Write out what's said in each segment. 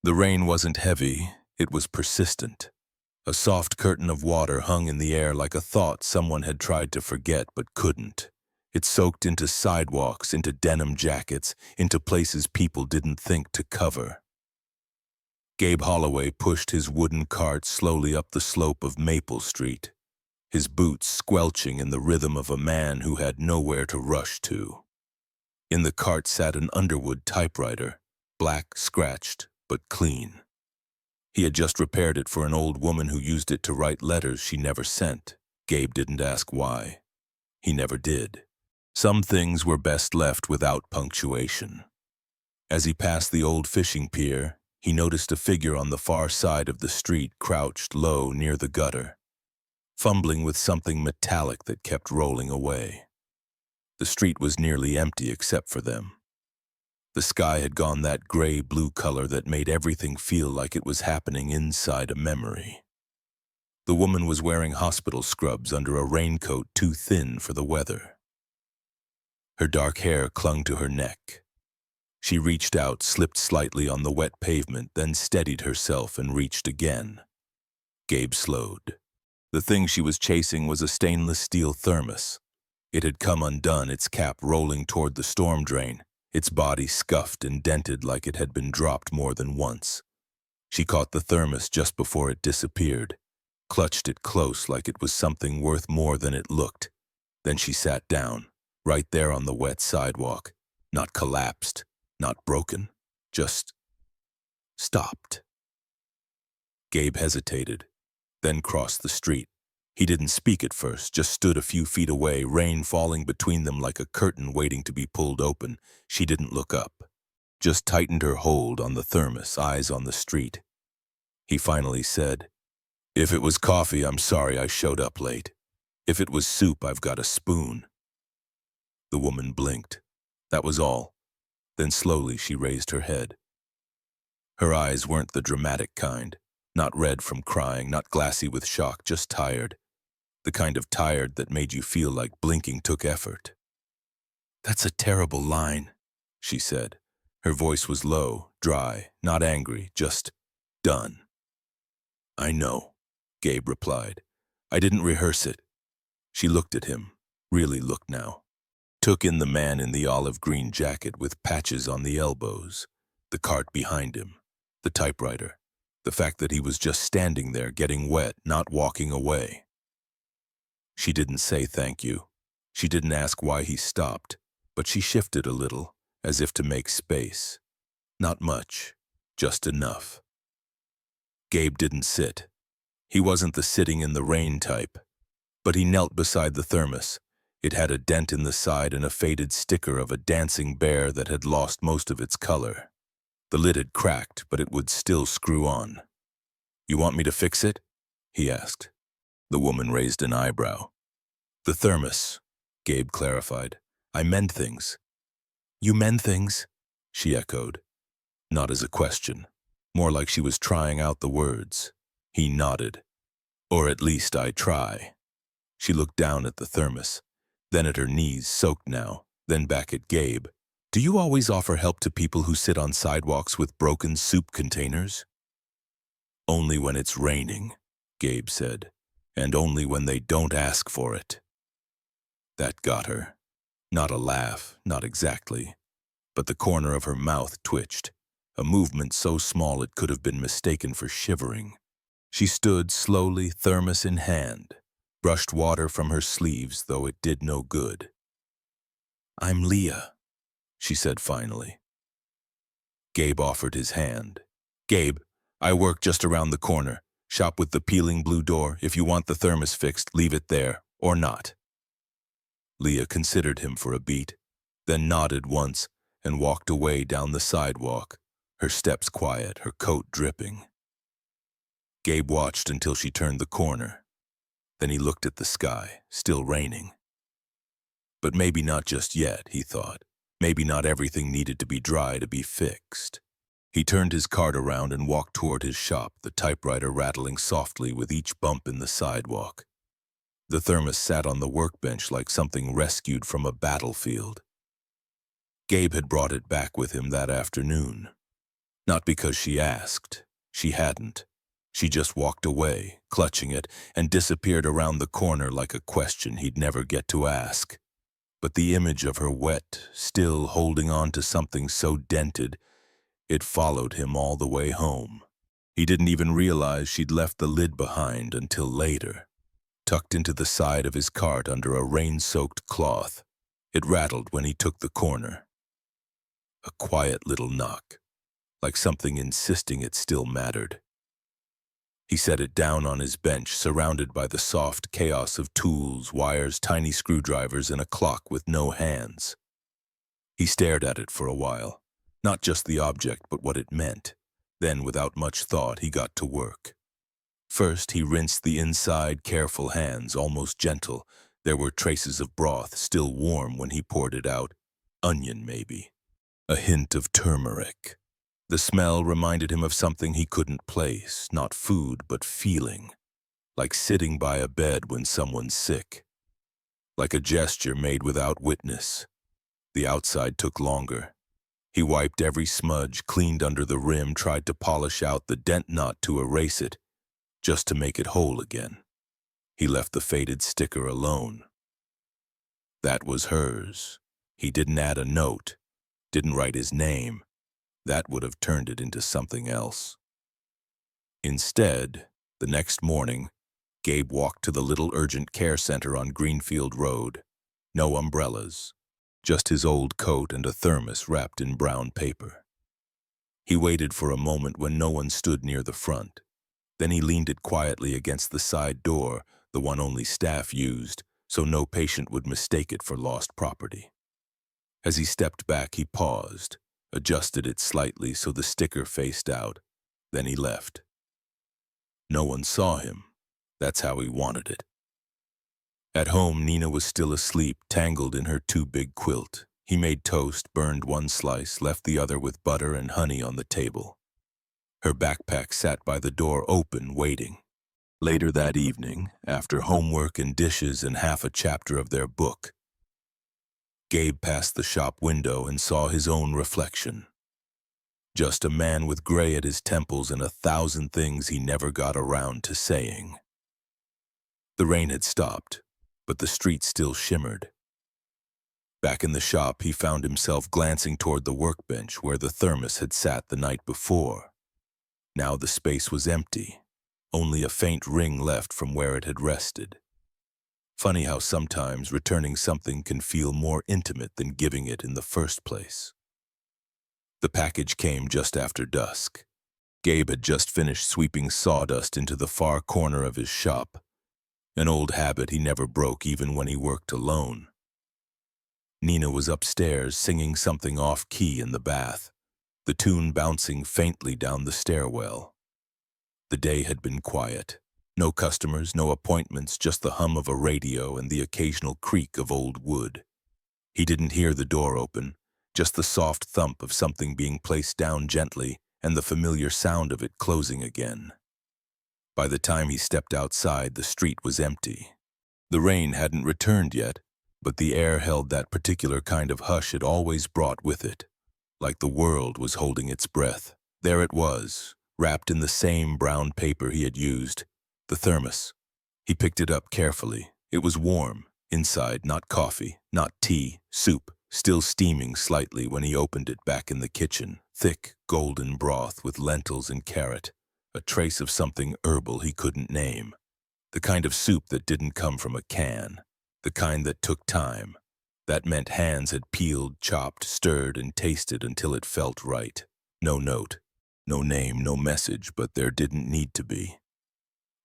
The rain wasn't heavy, it was persistent. A soft curtain of water hung in the air like a thought someone had tried to forget but couldn't. It soaked into sidewalks, into denim jackets, into places people didn't think to cover. Gabe Holloway pushed his wooden cart slowly up the slope of Maple Street, his boots squelching in the rhythm of a man who had nowhere to rush to. In the cart sat an Underwood typewriter, black, scratched, but clean. He had just repaired it for an old woman who used it to write letters she never sent. Gabe didn't ask why. He never did. Some things were best left without punctuation. As he passed the old fishing pier, he noticed a figure on the far side of the street crouched low near the gutter, fumbling with something metallic that kept rolling away. The street was nearly empty except for them. The sky had gone that gray-blue color that made everything feel like it was happening inside a memory. The woman was wearing hospital scrubs under a raincoat too thin for the weather. Her dark hair clung to her neck. She reached out, slipped slightly on the wet pavement, then steadied herself and reached again. Gabe slowed. The thing she was chasing was a stainless steel thermos. It had come undone, its cap rolling toward the storm drain, its body scuffed and dented like it had been dropped more than once. She caught the thermos just before it disappeared, clutched it close like it was something worth more than it looked. Then she sat down, right there on the wet sidewalk, not collapsed, not broken, just stopped. Gabe hesitated, then crossed the street. He didn't speak at first, just stood a few feet away, rain falling between them like a curtain waiting to be pulled open. She didn't look up, just tightened her hold on the thermos, eyes on the street. He finally said, "If it was coffee, I'm sorry I showed up late. If it was soup, I've got a spoon." The woman blinked. That was all. Then slowly she raised her head. Her eyes weren't the dramatic kind, not red from crying, not glassy with shock, just tired. The kind of tired that made you feel like blinking took effort. "That's a terrible line," she said. Her voice was low, dry, not angry, just done. "I know," Gabe replied. "I didn't rehearse it." She looked at him, really looked now. Took in the man in the olive green jacket with patches on the elbows, the cart behind him, the typewriter, the fact that he was just standing there getting wet, not walking away. She didn't say thank you. She didn't ask why he stopped, but she shifted a little, as if to make space. Not much, just enough. Gabe didn't sit. He wasn't the sitting in the rain type, but he knelt beside the thermos. It had a dent in the side and a faded sticker of a dancing bear that had lost most of its color. The lid had cracked, but it would still screw on. "You want me to fix it?" he asked. The woman raised an eyebrow. "The thermos," Gabe clarified. "I mend things." "You mend things?" she echoed. Not as a question, more like she was trying out the words. He nodded. "Or at least I try." She looked down at the thermos, then at her knees, soaked now, then back at Gabe. "Do you always offer help to people who sit on sidewalks with broken soup containers?" "Only when it's raining," Gabe said, "and only when they don't ask for it." That got her. Not a laugh, not exactly, but the corner of her mouth twitched, a movement so small it could have been mistaken for shivering. She stood slowly, thermos in hand, brushed water from her sleeves, though it did no good. "I'm Leah," she said finally. Gabe offered his hand. "Gabe, I work just around the corner. Shop with the peeling blue door. If you want the thermos fixed, leave it there, or not." Leah considered him for a beat, then nodded once and walked away down the sidewalk, her steps quiet, her coat dripping. Gabe watched until she turned the corner. Then he looked at the sky, still raining. But maybe not just yet, he thought. Maybe not everything needed to be dry to be fixed. He turned his cart around and walked toward his shop, the typewriter rattling softly with each bump in the sidewalk. The thermos sat on the workbench like something rescued from a battlefield. Gabe had brought it back with him that afternoon. Not because she asked. She hadn't. She just walked away, clutching it, and disappeared around the corner like a question he'd never get to ask. But the image of her wet, still holding on to something so dented, it followed him all the way home. He didn't even realize she'd left the lid behind until later, tucked into the side of his cart under a rain-soaked cloth. It rattled when he took the corner. A quiet little knock, like something insisting it still mattered. He set it down on his bench, surrounded by the soft chaos of tools, wires, tiny screwdrivers, and a clock with no hands. He stared at it for a while, not just the object, but what it meant. Then, without much thought, he got to work. First, he rinsed the inside, careful hands, almost gentle. There were traces of broth, still warm when he poured it out. Onion, maybe. A hint of turmeric. The smell reminded him of something he couldn't place, not food, but feeling. Like sitting by a bed when someone's sick. Like a gesture made without witness. The outside took longer. He wiped every smudge, cleaned under the rim, tried to polish out the dent knot to erase it, just to make it whole again. He left the faded sticker alone. That was hers. He didn't add a note, didn't write his name. That would have turned it into something else. Instead, the next morning, Gabe walked to the little urgent care center on Greenfield Road. No umbrellas, just his old coat and a thermos wrapped in brown paper. He waited for a moment when no one stood near the front. Then he leaned it quietly against the side door, the one only staff used, so no patient would mistake it for lost property. As he stepped back, he paused, adjusted it slightly so the sticker faced out. Then he left. No one saw him. That's how he wanted it. At home, Nina was still asleep, tangled in her too big quilt. He made toast, burned one slice, left the other with butter and honey on the table. Her backpack sat by the door open, waiting. Later that evening, after homework and dishes and half a chapter of their book, Gabe passed the shop window and saw his own reflection. Just a man with gray at his temples and 1,000 things he never got around to saying. The rain had stopped, but the street still shimmered. Back in the shop, he found himself glancing toward the workbench where the thermos had sat the night before. Now the space was empty, only a faint ring left from where it had rested. Funny how sometimes returning something can feel more intimate than giving it in the first place. The package came just after dusk. Gabe had just finished sweeping sawdust into the far corner of his shop, an old habit he never broke even when he worked alone. Nina was upstairs singing something off-key in the bath, the tune bouncing faintly down the stairwell. The day had been quiet. No customers, no appointments, just the hum of a radio and the occasional creak of old wood. He didn't hear the door open, just the soft thump of something being placed down gently and the familiar sound of it closing again. By the time he stepped outside, the street was empty. The rain hadn't returned yet, but the air held that particular kind of hush it always brought with it, like the world was holding its breath. There it was, wrapped in the same brown paper he had used, the thermos. He picked it up carefully. It was warm, inside, not coffee, not tea, soup, still steaming slightly when he opened it back in the kitchen. Thick, golden broth with lentils and carrot, a trace of something herbal he couldn't name. The kind of soup that didn't come from a can, the kind that took time. That meant hands had peeled, chopped, stirred, and tasted until it felt right. No note, no name, no message, but there didn't need to be.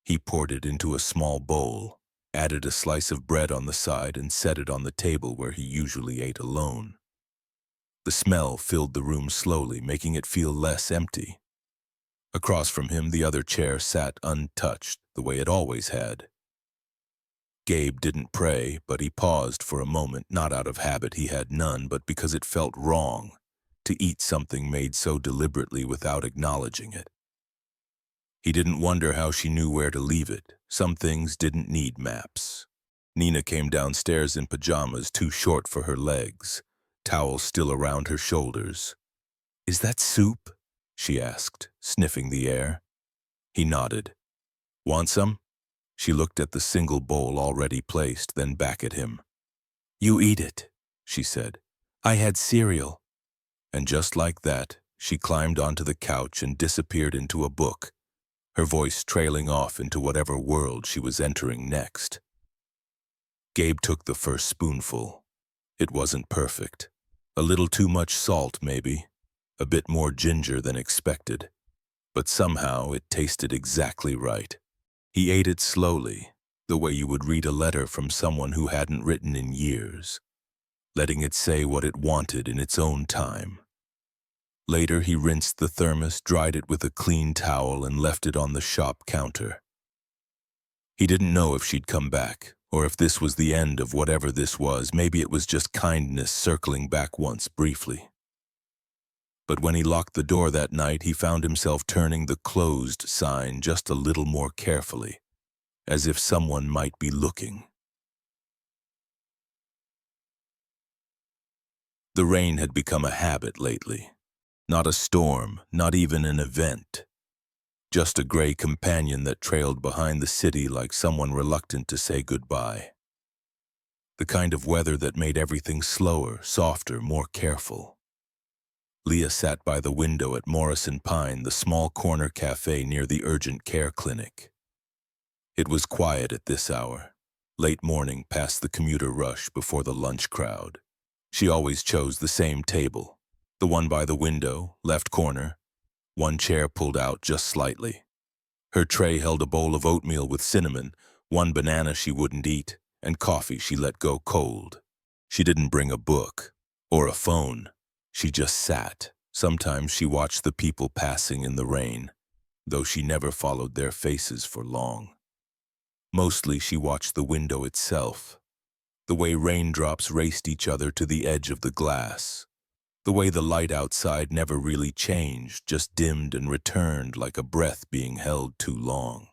He poured it into a small bowl, added a slice of bread on the side, and set it on the table where he usually ate alone. The smell filled the room slowly, making it feel less empty. Across from him, the other chair sat untouched, the way it always had. Gabe didn't pray, but he paused for a moment, not out of habit, he had none, but because it felt wrong to eat something made so deliberately without acknowledging it. He didn't wonder how she knew where to leave it. Some things didn't need maps. Nina came downstairs in pajamas too short for her legs, towel still around her shoulders. "Is that soup?" she asked, sniffing the air. He nodded. Want some? She looked at the single bowl already placed, then back at him. You eat it, she said. I had cereal. And just like that, she climbed onto the couch and disappeared into a book, her voice trailing off into whatever world she was entering next. Gabe took the first spoonful. It wasn't perfect. A little too much salt, maybe. A bit more ginger than expected. But somehow it tasted exactly right. He ate it slowly, the way you would read a letter from someone who hadn't written in years, letting it say what it wanted in its own time. Later, he rinsed the thermos, dried it with a clean towel, and left it on the shop counter. He didn't know if she'd come back, or if this was the end of whatever this was. Maybe it was just kindness circling back once briefly. But when he locked the door that night, he found himself turning the closed sign just a little more carefully, as if someone might be looking. The rain had become a habit lately. Not a storm, not even an event. Just a gray companion that trailed behind the city like someone reluctant to say goodbye. The kind of weather that made everything slower, softer, more careful. Leah sat by the window at Morrison Pine, the small corner cafe near the urgent care clinic. It was quiet at this hour, late morning past the commuter rush before the lunch crowd. She always chose the same table, the one by the window, left corner, one chair pulled out just slightly. Her tray held a bowl of oatmeal with cinnamon, one banana she wouldn't eat, and coffee she let go cold. She didn't bring a book or a phone. She just sat. Sometimes she watched the people passing in the rain, though she never followed their faces for long. Mostly she watched the window itself, the way raindrops raced each other to the edge of the glass, the way the light outside never really changed, just dimmed and returned like a breath being held too long.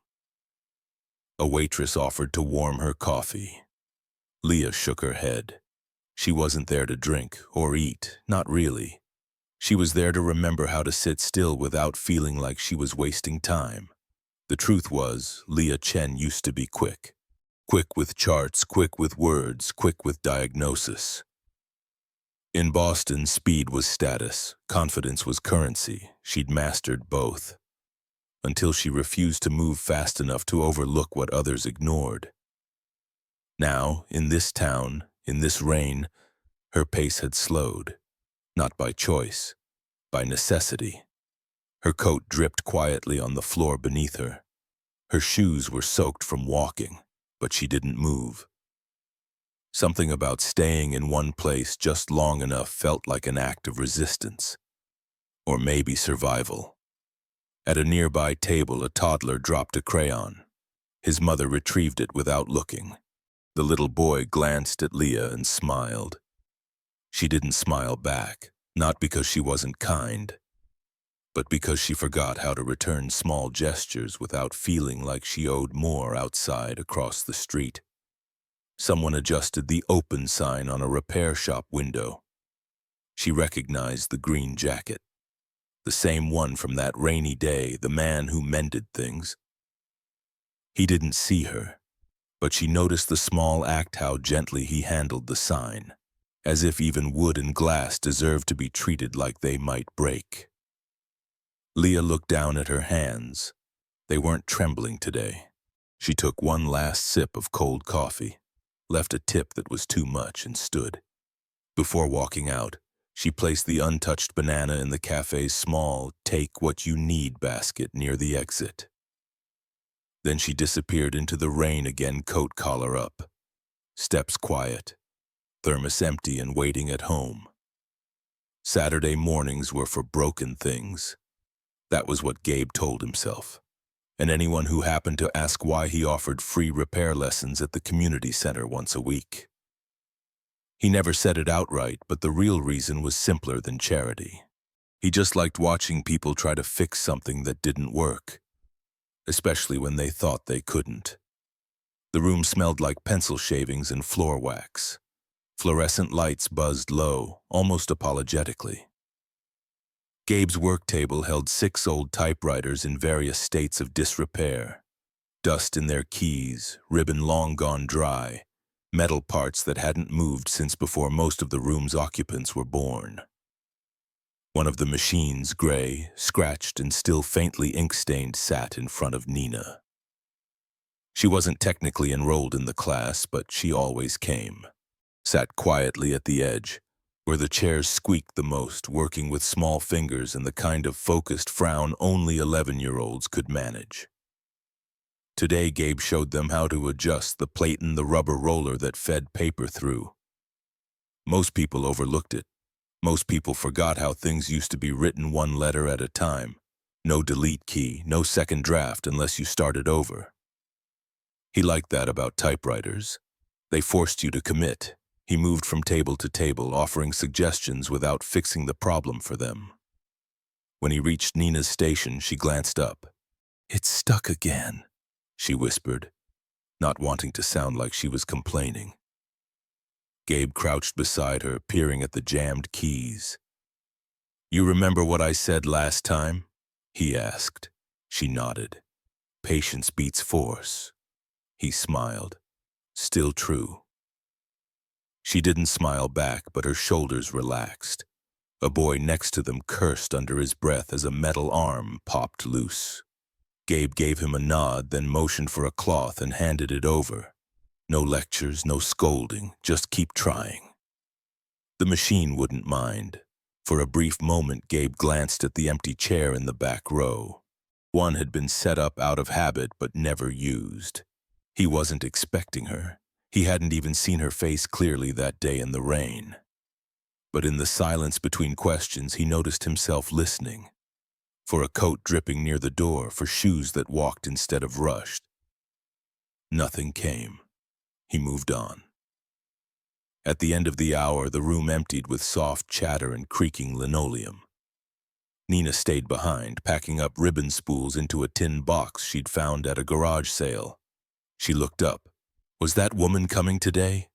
A waitress offered to warm her coffee. Leah shook her head. She wasn't there to drink or eat, not really. She was there to remember how to sit still without feeling like she was wasting time. The truth was, Leah Chen used to be quick. Quick with charts, quick with words, quick with diagnosis. In Boston, speed was status, confidence was currency. She'd mastered both. Until she refused to move fast enough to overlook what others ignored. Now, in this town, in this rain, her pace had slowed. Not by choice, by necessity. Her coat dripped quietly on the floor beneath her. Her shoes were soaked from walking, but she didn't move. Something about staying in one place just long enough felt like an act of resistance. Or maybe survival. At a nearby table, a toddler dropped a crayon. His mother retrieved it without looking. The little boy glanced at Leah and smiled. She didn't smile back, not because she wasn't kind, but because she forgot how to return small gestures without feeling like she owed more outside across the street. Someone adjusted the open sign on a repair shop window. She recognized the green jacket. The same one from that rainy day, the man who mended things. He didn't see her, but she noticed the small act how gently he handled the sign, as if even wood and glass deserved to be treated like they might break. Leah looked down at her hands. They weren't trembling today. She took one last sip of cold coffee, left a tip that was too much, and stood. Before walking out, she placed the untouched banana in the cafe's small take-what-you-need basket near the exit. Then she disappeared into the rain again, coat collar up. Steps quiet. Thermos empty and waiting at home. Saturday mornings were for broken things. That was what Gabe told himself. And anyone who happened to ask why he offered free repair lessons at the community center once a week. He never said it outright, but the real reason was simpler than charity. He just liked watching people try to fix something that didn't work, especially when they thought they couldn't. The room smelled like pencil shavings and floor wax. Fluorescent lights buzzed low, almost apologetically. Gabe's work table held 6 old typewriters in various states of disrepair. Dust in their keys, ribbon long gone dry, metal parts that hadn't moved since before most of the room's occupants were born. One of the machines, gray, scratched, and still faintly ink-stained, sat in front of Nina. She wasn't technically enrolled in the class, but she always came. Sat quietly at the edge, where the chairs squeaked the most, working with small fingers and the kind of focused frown only 11-year-olds could manage. Today, Gabe showed them how to adjust the plate and the rubber roller that fed paper through. Most people overlooked it. Most people forgot how things used to be written one letter at a time. No delete key, no second draft unless you started over. He liked that about typewriters. They forced you to commit. He moved from table to table, offering suggestions without fixing the problem for them. When he reached Nina's station, she glanced up. "It's stuck again," she whispered, not wanting to sound like she was complaining. Gabe crouched beside her, peering at the jammed keys. "You remember what I said last time?" he asked. She nodded. "Patience beats force." He smiled. "Still true." She didn't smile back, but her shoulders relaxed. A boy next to them cursed under his breath as a metal arm popped loose. Gabe gave him a nod, then motioned for a cloth and handed it over. No lectures, no scolding, just keep trying. The machine wouldn't mind. For a brief moment, Gabe glanced at the empty chair in the back row. One had been set up out of habit but never used. He wasn't expecting her. He hadn't even seen her face clearly that day in the rain. But in the silence between questions, he noticed himself listening. For a coat dripping near the door, for shoes that walked instead of rushed. Nothing came. He moved on. At the end of the hour, the room emptied with soft chatter and creaking linoleum. Nina stayed behind, packing up ribbon spools into a tin box she'd found at a garage sale. She looked up. "Was that woman coming today?"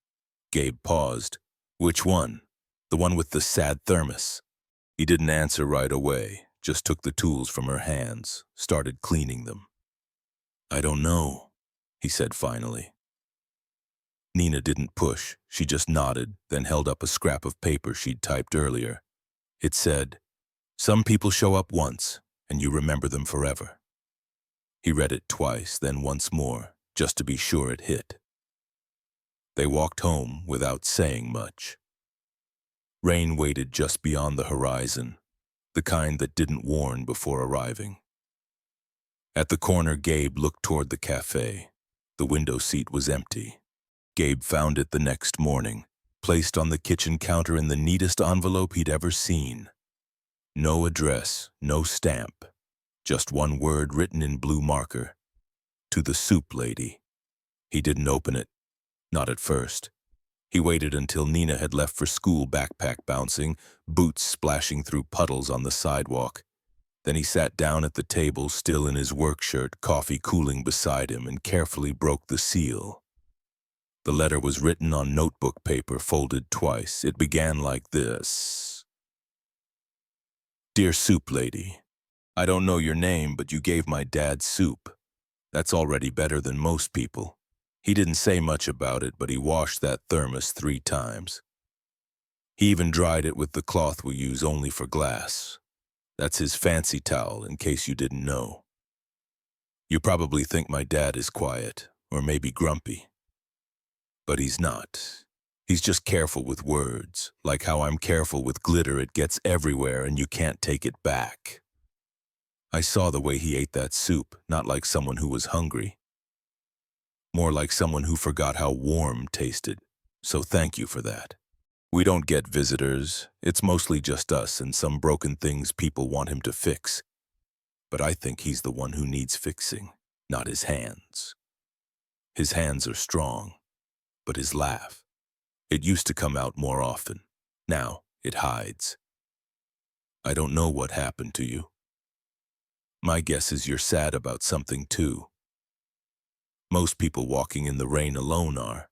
Gabe paused. "Which one? The one with the sad thermos?" He didn't answer right away, just took the tools from her hands, started cleaning them. "I don't know," he said finally. Nina didn't push. She just nodded, then held up a scrap of paper she'd typed earlier. It said, "Some people show up once, and you remember them forever." He read it twice, then once more, just to be sure it hit. They walked home without saying much. Rain waited just beyond the horizon, the kind that didn't warn before arriving. At the corner, Gabe looked toward the cafe. The window seat was empty. Gabe found it the next morning, placed on the kitchen counter in the neatest envelope he'd ever seen. No address, no stamp, just one word written in blue marker. To the soup lady. He didn't open it, not at first. He waited until Nina had left for school, backpack bouncing, boots splashing through puddles on the sidewalk. Then he sat down at the table, still in his work shirt, coffee cooling beside him, and carefully broke the seal. The letter was written on notebook paper, folded twice. It began like this. "Dear Soup Lady, I don't know your name, but you gave my dad soup. That's already better than most people. He didn't say much about it, but he washed that thermos 3 times. He even dried it with the cloth we use only for glass. That's his fancy towel, in case you didn't know. You probably think my dad is quiet, or maybe grumpy. But he's not. He's just careful with words, like how I'm careful with glitter. It gets everywhere and you can't take it back." I saw the way he ate that soup, not like someone who was hungry. More like someone who forgot how warm tasted, so thank you for that. We don't get visitors. It's mostly just us and some broken things people want him to fix. But I think he's the one who needs fixing, not his hands. His hands are strong. But his laugh, it used to come out more often. Now it hides. I don't know what happened to you. My guess is you're sad about something too. Most people walking in the rain alone are.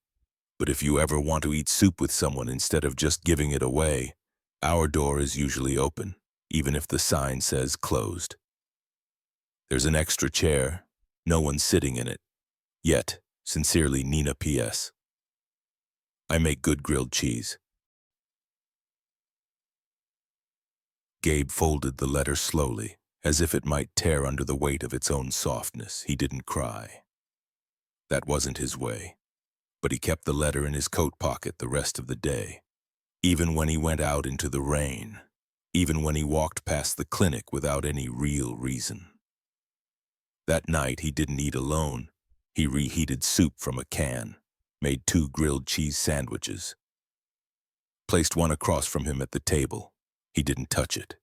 But if you ever want to eat soup with someone instead of just giving it away, our door is usually open. even if the sign says closed. There's an extra chair, no one's sitting in it. Yet, sincerely, Nina P.S. I make good grilled cheese. Gabe folded the letter slowly, as if it might tear under the weight of its own softness. He didn't cry. That wasn't his way. But he kept the letter in his coat pocket the rest of the day. Even when he went out into the rain. Even when he walked past the clinic without any real reason. That night he didn't eat alone. He reheated soup from a can, made 2 grilled cheese sandwiches, placed one across from him at the table. He didn't touch it,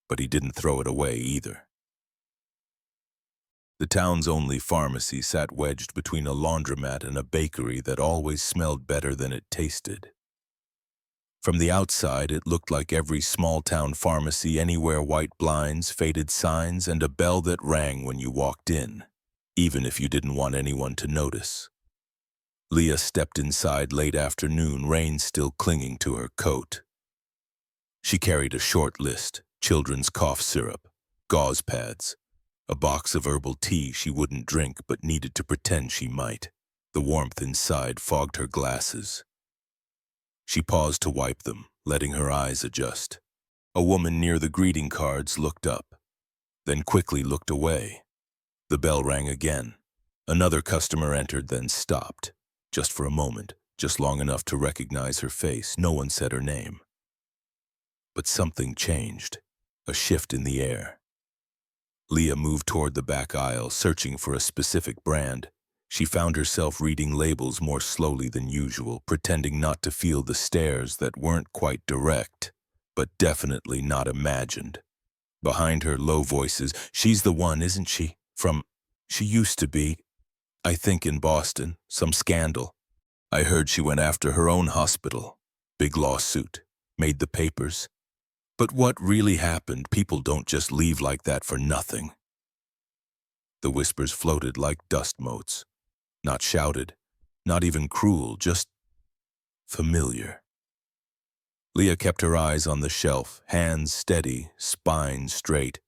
but he didn't throw it away either. The town's only pharmacy sat wedged between a laundromat and a bakery that always smelled better than it tasted. From the outside, it looked like every small-town pharmacy anywhere: white blinds, faded signs, and a bell that rang when you walked in, even if you didn't want anyone to notice. Leah stepped inside late afternoon, rain still clinging to her coat. She carried a short list: children's cough syrup, gauze pads, a box of herbal tea she wouldn't drink but needed to pretend she might. The warmth inside fogged her glasses. She paused to wipe them, letting her eyes adjust. A woman near the greeting cards looked up, then quickly looked away. The bell rang again. Another customer entered, then stopped, just for a moment, just long enough to recognize her face. No one said her name. But something changed, a shift in the air. Leah moved toward the back aisle, searching for a specific brand. She found herself reading labels more slowly than usual, pretending not to feel the stares that weren't quite direct, but definitely not imagined. Behind her, low voices: "She's the one, isn't she? She used to be, I think, in Boston, some scandal. I heard she went after her own hospital. Big lawsuit. Made the papers. But what really happened? People don't just leave like that for nothing." The whispers floated like dust motes. Not shouted, not even cruel, just familiar. Leah kept her eyes on the shelf, hands steady, spine straight.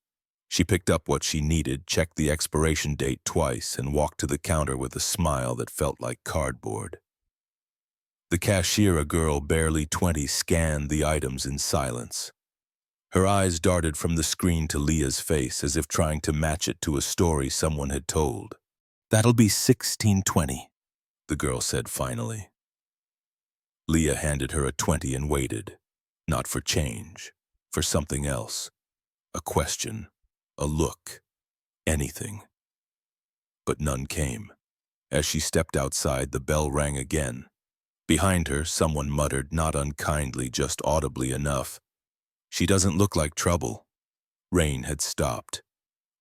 She picked up what she needed, checked the expiration date twice, and walked to the counter with a smile that felt like cardboard. The cashier, a girl barely 20, scanned the items in silence. Her eyes darted from the screen to Leah's face, as if trying to match it to a story someone had told. "That'll be $16.20, the girl said finally. Leah handed her a 20 and waited, not for change, for something else. A question, a look, anything. But none came. As she stepped outside, the bell rang again. Behind her, someone muttered, not unkindly, just audibly enough, "She doesn't look like trouble." Rain had stopped,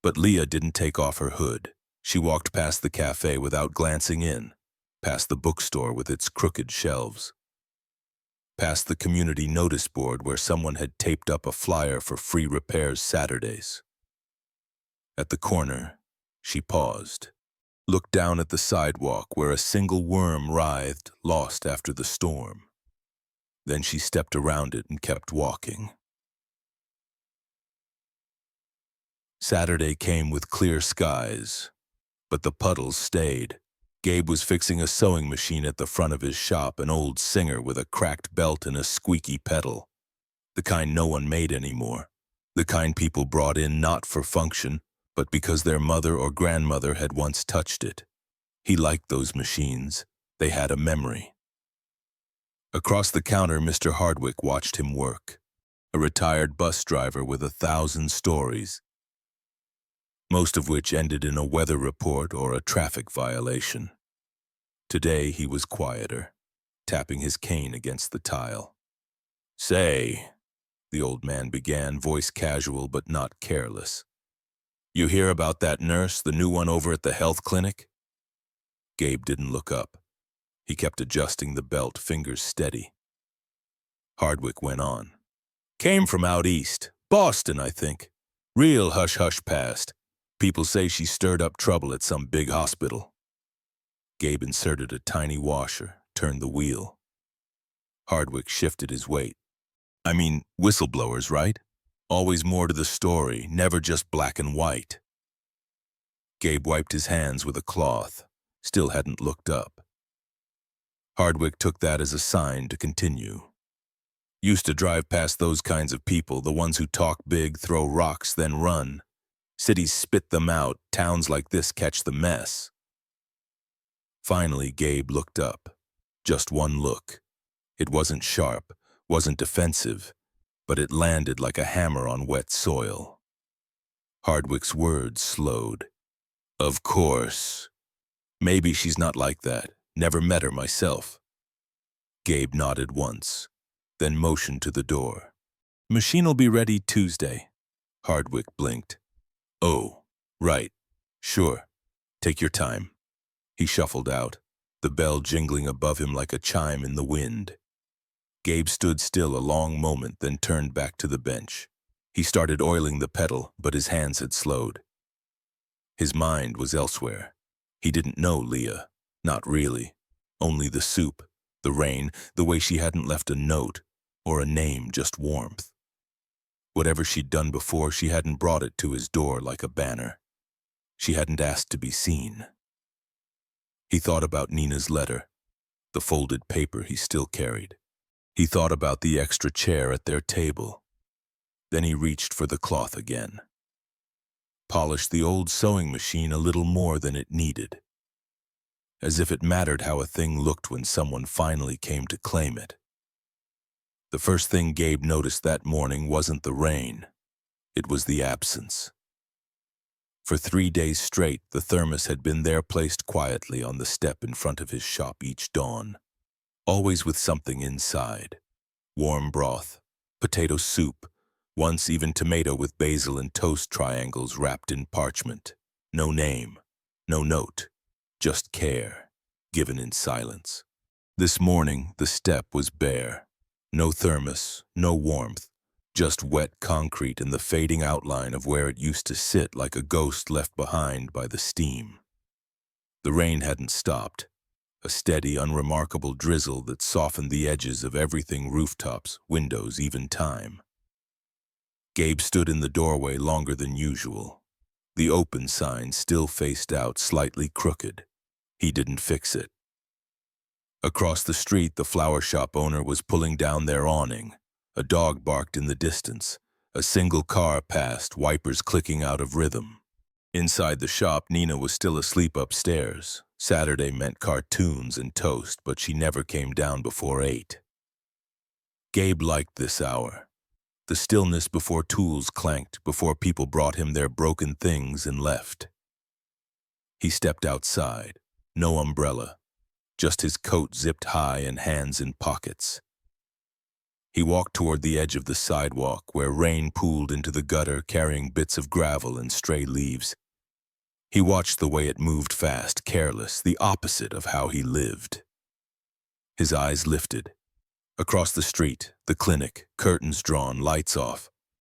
but Leah didn't take off her hood. She walked past the cafe without glancing in, past the bookstore with its crooked shelves, past the community notice board where someone had taped up a flyer for free repairs Saturdays. At the corner, she paused, looked down at the sidewalk where a single worm writhed, lost after the storm. Then she stepped around it and kept walking. Saturday came with clear skies, but the puddles stayed. Gabe was fixing a sewing machine at the front of his shop, an old Singer with a cracked belt and a squeaky pedal. The kind no one made anymore. The kind people brought in not for function, but because their mother or grandmother had once touched it. He liked those machines. They had a memory. Across the counter, Mr. Hardwick watched him work. A retired bus driver with 1,000 stories, most of which ended in a weather report or a traffic violation. Today he was quieter, tapping his cane against the tile. "Say," the old man began, voice casual but not careless. "You hear about that nurse, the new one over at the health clinic?" Gabe didn't look up. He kept adjusting the belt, fingers steady. Hardwick went on. "Came from out east. Boston, I think. Real hush-hush past. People say she stirred up trouble at some big hospital." Gabe inserted a tiny washer, turned the wheel. Hardwick shifted his weight. "I mean, whistleblowers, right? Always more to the story, never just black and white. Gabe wiped his hands with a cloth, still hadn't looked up. Hardwick took that as a sign to continue. Used to drive past those kinds of people, the ones who talk big, throw rocks, then run. Cities spit them out, towns like this catch the mess. Finally, Gabe looked up. Just one look. It wasn't sharp, wasn't defensive, but it landed like a hammer on wet soil. Hardwick's words slowed. Of course. Maybe she's not like that. Never met her myself. Gabe nodded once, then motioned to the door. Machine'll be ready Tuesday. Hardwick blinked. Oh, right. Sure. Take your time. He shuffled out, the bell jingling above him like a chime in the wind. Gabe stood still a long moment, then turned back to the bench. He started oiling the pedal, but his hands had slowed. His mind was elsewhere. He didn't know Leah. Not really. Only the soup, the rain, the way she hadn't left a note, or a name, just warmth. Whatever she'd done before, she hadn't brought it to his door like a banner. She hadn't asked to be seen. He thought about Nina's letter, the folded paper he still carried. He thought about the extra chair at their table. Then he reached for the cloth again. Polished the old sewing machine a little more than it needed. As if it mattered how a thing looked when someone finally came to claim it. The first thing Gabe noticed that morning wasn't the rain. It was the absence. For 3 days straight, the thermos had been there, placed quietly on the step in front of his shop each dawn. Always with something inside. Warm broth, potato soup, once even tomato with basil and toast triangles wrapped in parchment. No name, no note, just care, given in silence. This morning, the step was bare. No thermos, no warmth, just wet concrete and the fading outline of where it used to sit like a ghost left behind by the steam. The rain hadn't stopped. A steady, unremarkable drizzle that softened the edges of everything: rooftops, windows, even time. Gabe stood in the doorway longer than usual. The open sign still faced out, slightly crooked. He didn't fix it. Across the street, the flower shop owner was pulling down their awning. A dog barked in the distance. A single car passed, wipers clicking out of rhythm. Inside the shop, Nina was still asleep upstairs. Saturday meant cartoons and toast, but she never came down before 8. Gabe liked this hour. The stillness before tools clanked, before people brought him their broken things and left. He stepped outside. No umbrella. Just his coat zipped high and hands in pockets. He walked toward the edge of the sidewalk where rain pooled into the gutter, carrying bits of gravel and stray leaves. He watched the way it moved fast, careless, the opposite of how he lived. His eyes lifted. Across the street, the clinic, curtains drawn, lights off.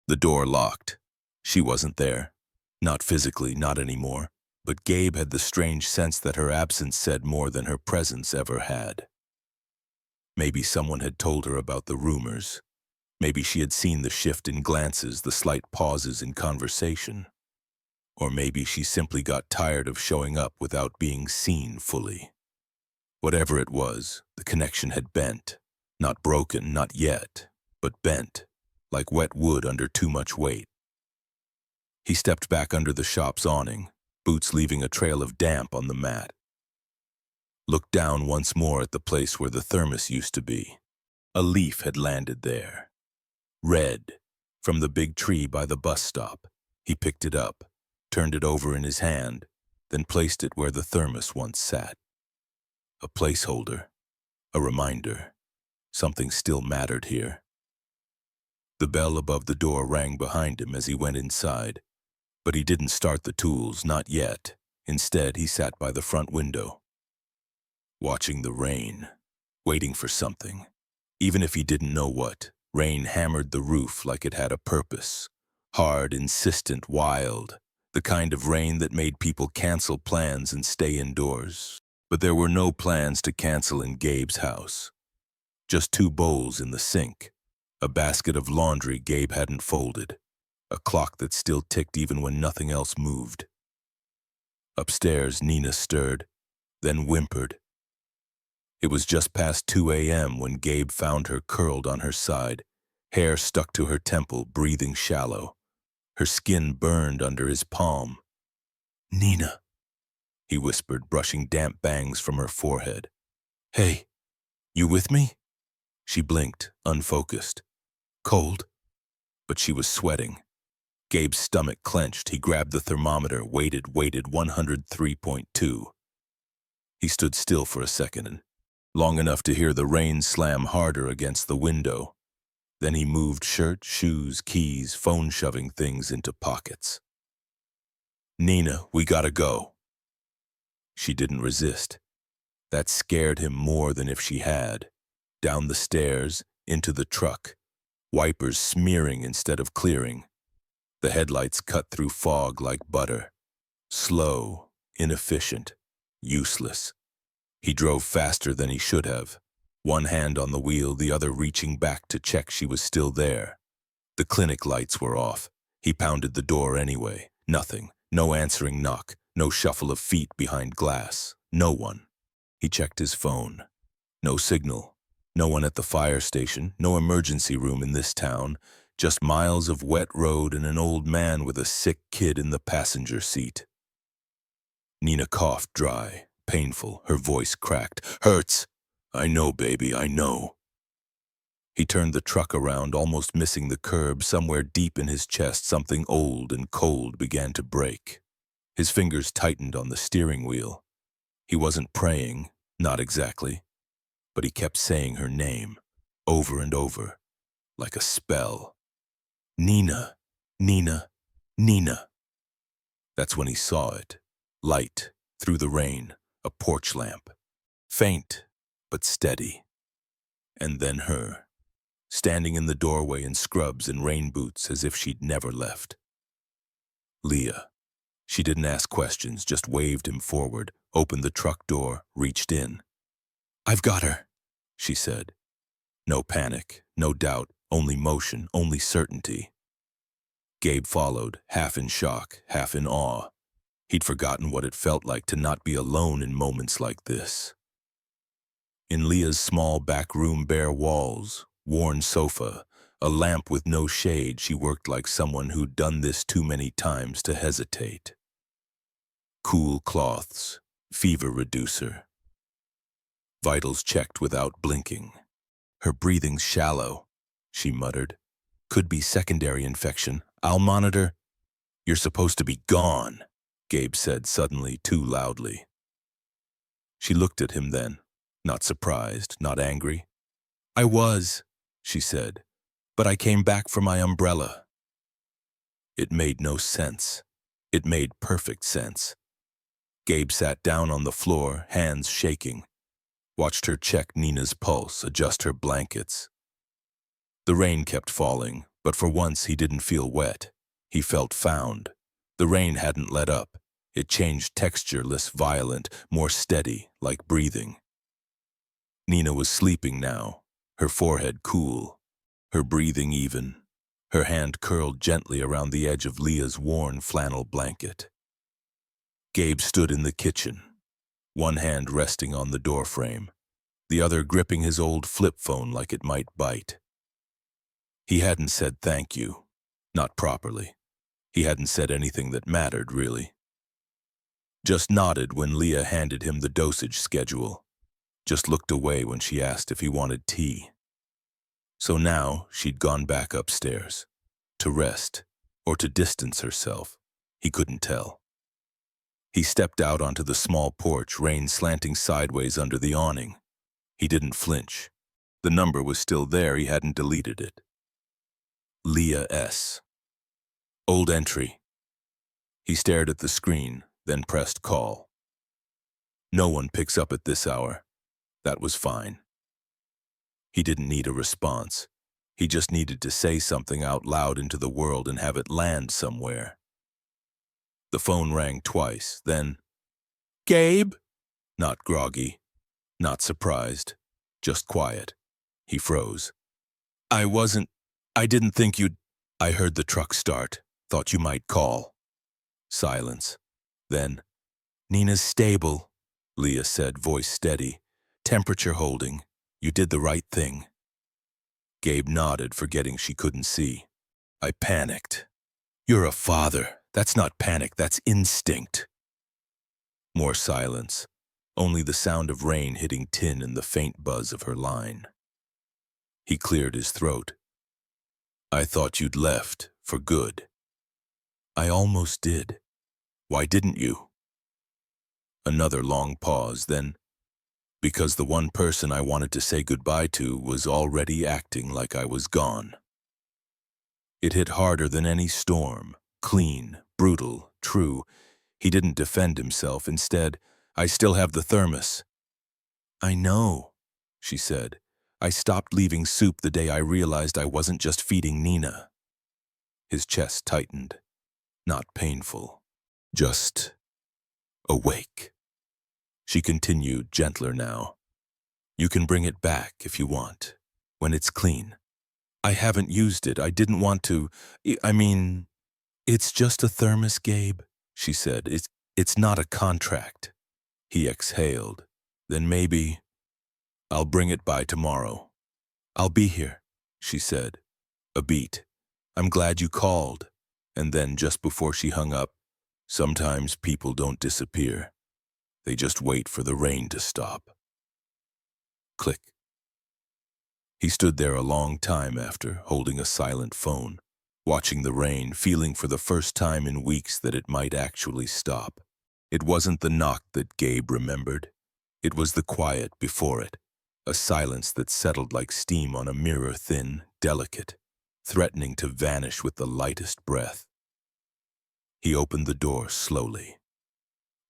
The door locked. She wasn't there. Not physically, not anymore. But Gabe had the strange sense that her absence said more than her presence ever had. Maybe someone had told her about the rumors. Maybe she had seen the shift in glances, the slight pauses in conversation. Or maybe she simply got tired of showing up without being seen fully. Whatever it was, the connection had bent. Not broken, not yet, but bent, like wet wood under too much weight. He stepped back under the shop's awning, boots leaving a trail of damp on the mat. Looked down once more at the place where the thermos used to be. A leaf had landed there. Red, from the big tree by the bus stop. He picked it up, turned it over in his hand, then placed it where the thermos once sat. A placeholder, a reminder. Something still mattered here. The bell above the door rang behind him as he went inside. But he didn't start the tools, not yet. Instead, he sat by the front window, watching the rain, waiting for something. Even if he didn't know what, rain hammered the roof like it had a purpose. Hard, insistent, wild. The kind of rain that made people cancel plans and stay indoors. But there were no plans to cancel in Gabe's house. Just 2 bowls in the sink, A basket of laundry Gabe hadn't folded. A clock that still ticked even when nothing else moved. Upstairs, Nina stirred, then whimpered. It was just past 2 a.m. when Gabe found her curled on her side, hair stuck to her temple, breathing shallow. Her skin burned under his palm. "Nina," he whispered, brushing damp bangs from her forehead. "Hey, you with me?" She blinked, unfocused. "Cold?" But she was sweating. Gabe's stomach clenched. He grabbed the thermometer, waited, 103.2. He stood still for a second, long enough to hear the rain slam harder against the window. Then he moved shirt, shoes, keys, phone-shoving things into pockets. "Nina, we gotta go." She didn't resist. That scared him more than if she had. Down the stairs, into the truck, wipers smearing instead of clearing. The headlights cut through fog like butter. Slow, inefficient, useless. He drove faster than he should have. One hand on the wheel, the other reaching back to check she was still there. The clinic lights were off. He pounded the door anyway. Nothing. No answering knock. No shuffle of feet behind glass. No one. He checked his phone. No signal. No one at the fire station. No emergency room in this town. Just miles of wet road and an old man with a sick kid in the passenger seat. Nina coughed dry, painful. Her voice cracked. "Hurts. I know, baby, I know." He turned the truck around, almost missing the curb. Somewhere deep in his chest, something old and cold began to break. His fingers tightened on the steering wheel. He wasn't praying, not exactly, but he kept saying her name, over and over, like a spell. "Nina, Nina, Nina." That's when he saw it. Light, through the rain, a porch lamp. Faint, but steady. And then her, standing in the doorway in scrubs and rain boots as if she'd never left. Leah. She didn't ask questions, just waved him forward, opened the truck door, reached in. "I've got her," she said. No panic, no doubt, only motion, only certainty. Gabe followed, half in shock, half in awe. He'd forgotten what it felt like to not be alone in moments like this. In Leah's small back room, bare walls, worn sofa, a lamp with no shade, she worked like someone who'd done this too many times to hesitate. Cool cloths, fever reducer. Vitals checked without blinking. Her breathing's shallow, she muttered. "Could be secondary infection. I'll monitor." "You're supposed to be gone," Gabe said suddenly, too loudly. She looked at him then, not surprised, not angry. "I was," she said, "but I came back for my umbrella." It made no sense. It made perfect sense. Gabe sat down on the floor, hands shaking. Watched her check Nina's pulse, adjust her blankets. The rain kept falling, but for once he didn't feel wet. He felt found. The rain hadn't let up. It changed texture, less violent, more steady, like breathing. Nina was sleeping now, her forehead cool, her breathing even, her hand curled gently around the edge of Leah's worn flannel blanket. Gabe stood in the kitchen, one hand resting on the doorframe, the other gripping his old flip phone like it might bite. He hadn't said thank you, not properly. He hadn't said anything that mattered, really. Just nodded when Leah handed him the dosage schedule. Just looked away when she asked if he wanted tea. So now she'd gone back upstairs, to rest, or to distance herself. He couldn't tell. He stepped out onto the small porch, rain slanting sideways under the awning. He didn't flinch. The number was still there, he hadn't deleted it. Leah S. Old entry. He stared at the screen, then pressed call. No one picks up at this hour. That was fine. He didn't need a response. He just needed to say something out loud into the world and have it land somewhere. The phone rang twice, then, "Gabe?" Not groggy, not surprised, just quiet. He froze. I wasn't. I didn't think you'd. I heard the truck start. Thought you might call. Silence. Then, Nina's stable, Leah said, voice steady. Temperature holding. You did the right thing. Gabe nodded, forgetting she couldn't see. I panicked. You're a father. That's not panic, that's instinct. More silence. Only the sound of rain hitting tin and the faint buzz of her line. He cleared his throat. I thought you'd left, for good. I almost did. Why didn't you? Another long pause, then, because the one person I wanted to say goodbye to was already acting like I was gone. It hit harder than any storm, clean, brutal, true. He didn't defend himself. Instead, I still have the thermos. I know, she said. I stopped leaving soup the day I realized I wasn't just feeding Nina. His chest tightened. Not painful, just awake. She continued, gentler now. You can bring it back if you want, when it's clean. I haven't used it. I didn't want to. I mean, it's just a thermos, Gabe, she said. It's not a contract. He exhaled. Then maybe I'll bring it by tomorrow. I'll be here, she said. A beat. I'm glad you called. And then, just before she hung up, sometimes people don't disappear. They just wait for the rain to stop. Click. He stood there a long time after, holding a silent phone, watching the rain, feeling for the first time in weeks that it might actually stop. It wasn't the knock that Gabe remembered. It was the quiet before it, a silence that settled like steam on a mirror, thin, delicate, threatening to vanish with the lightest breath. He opened the door slowly.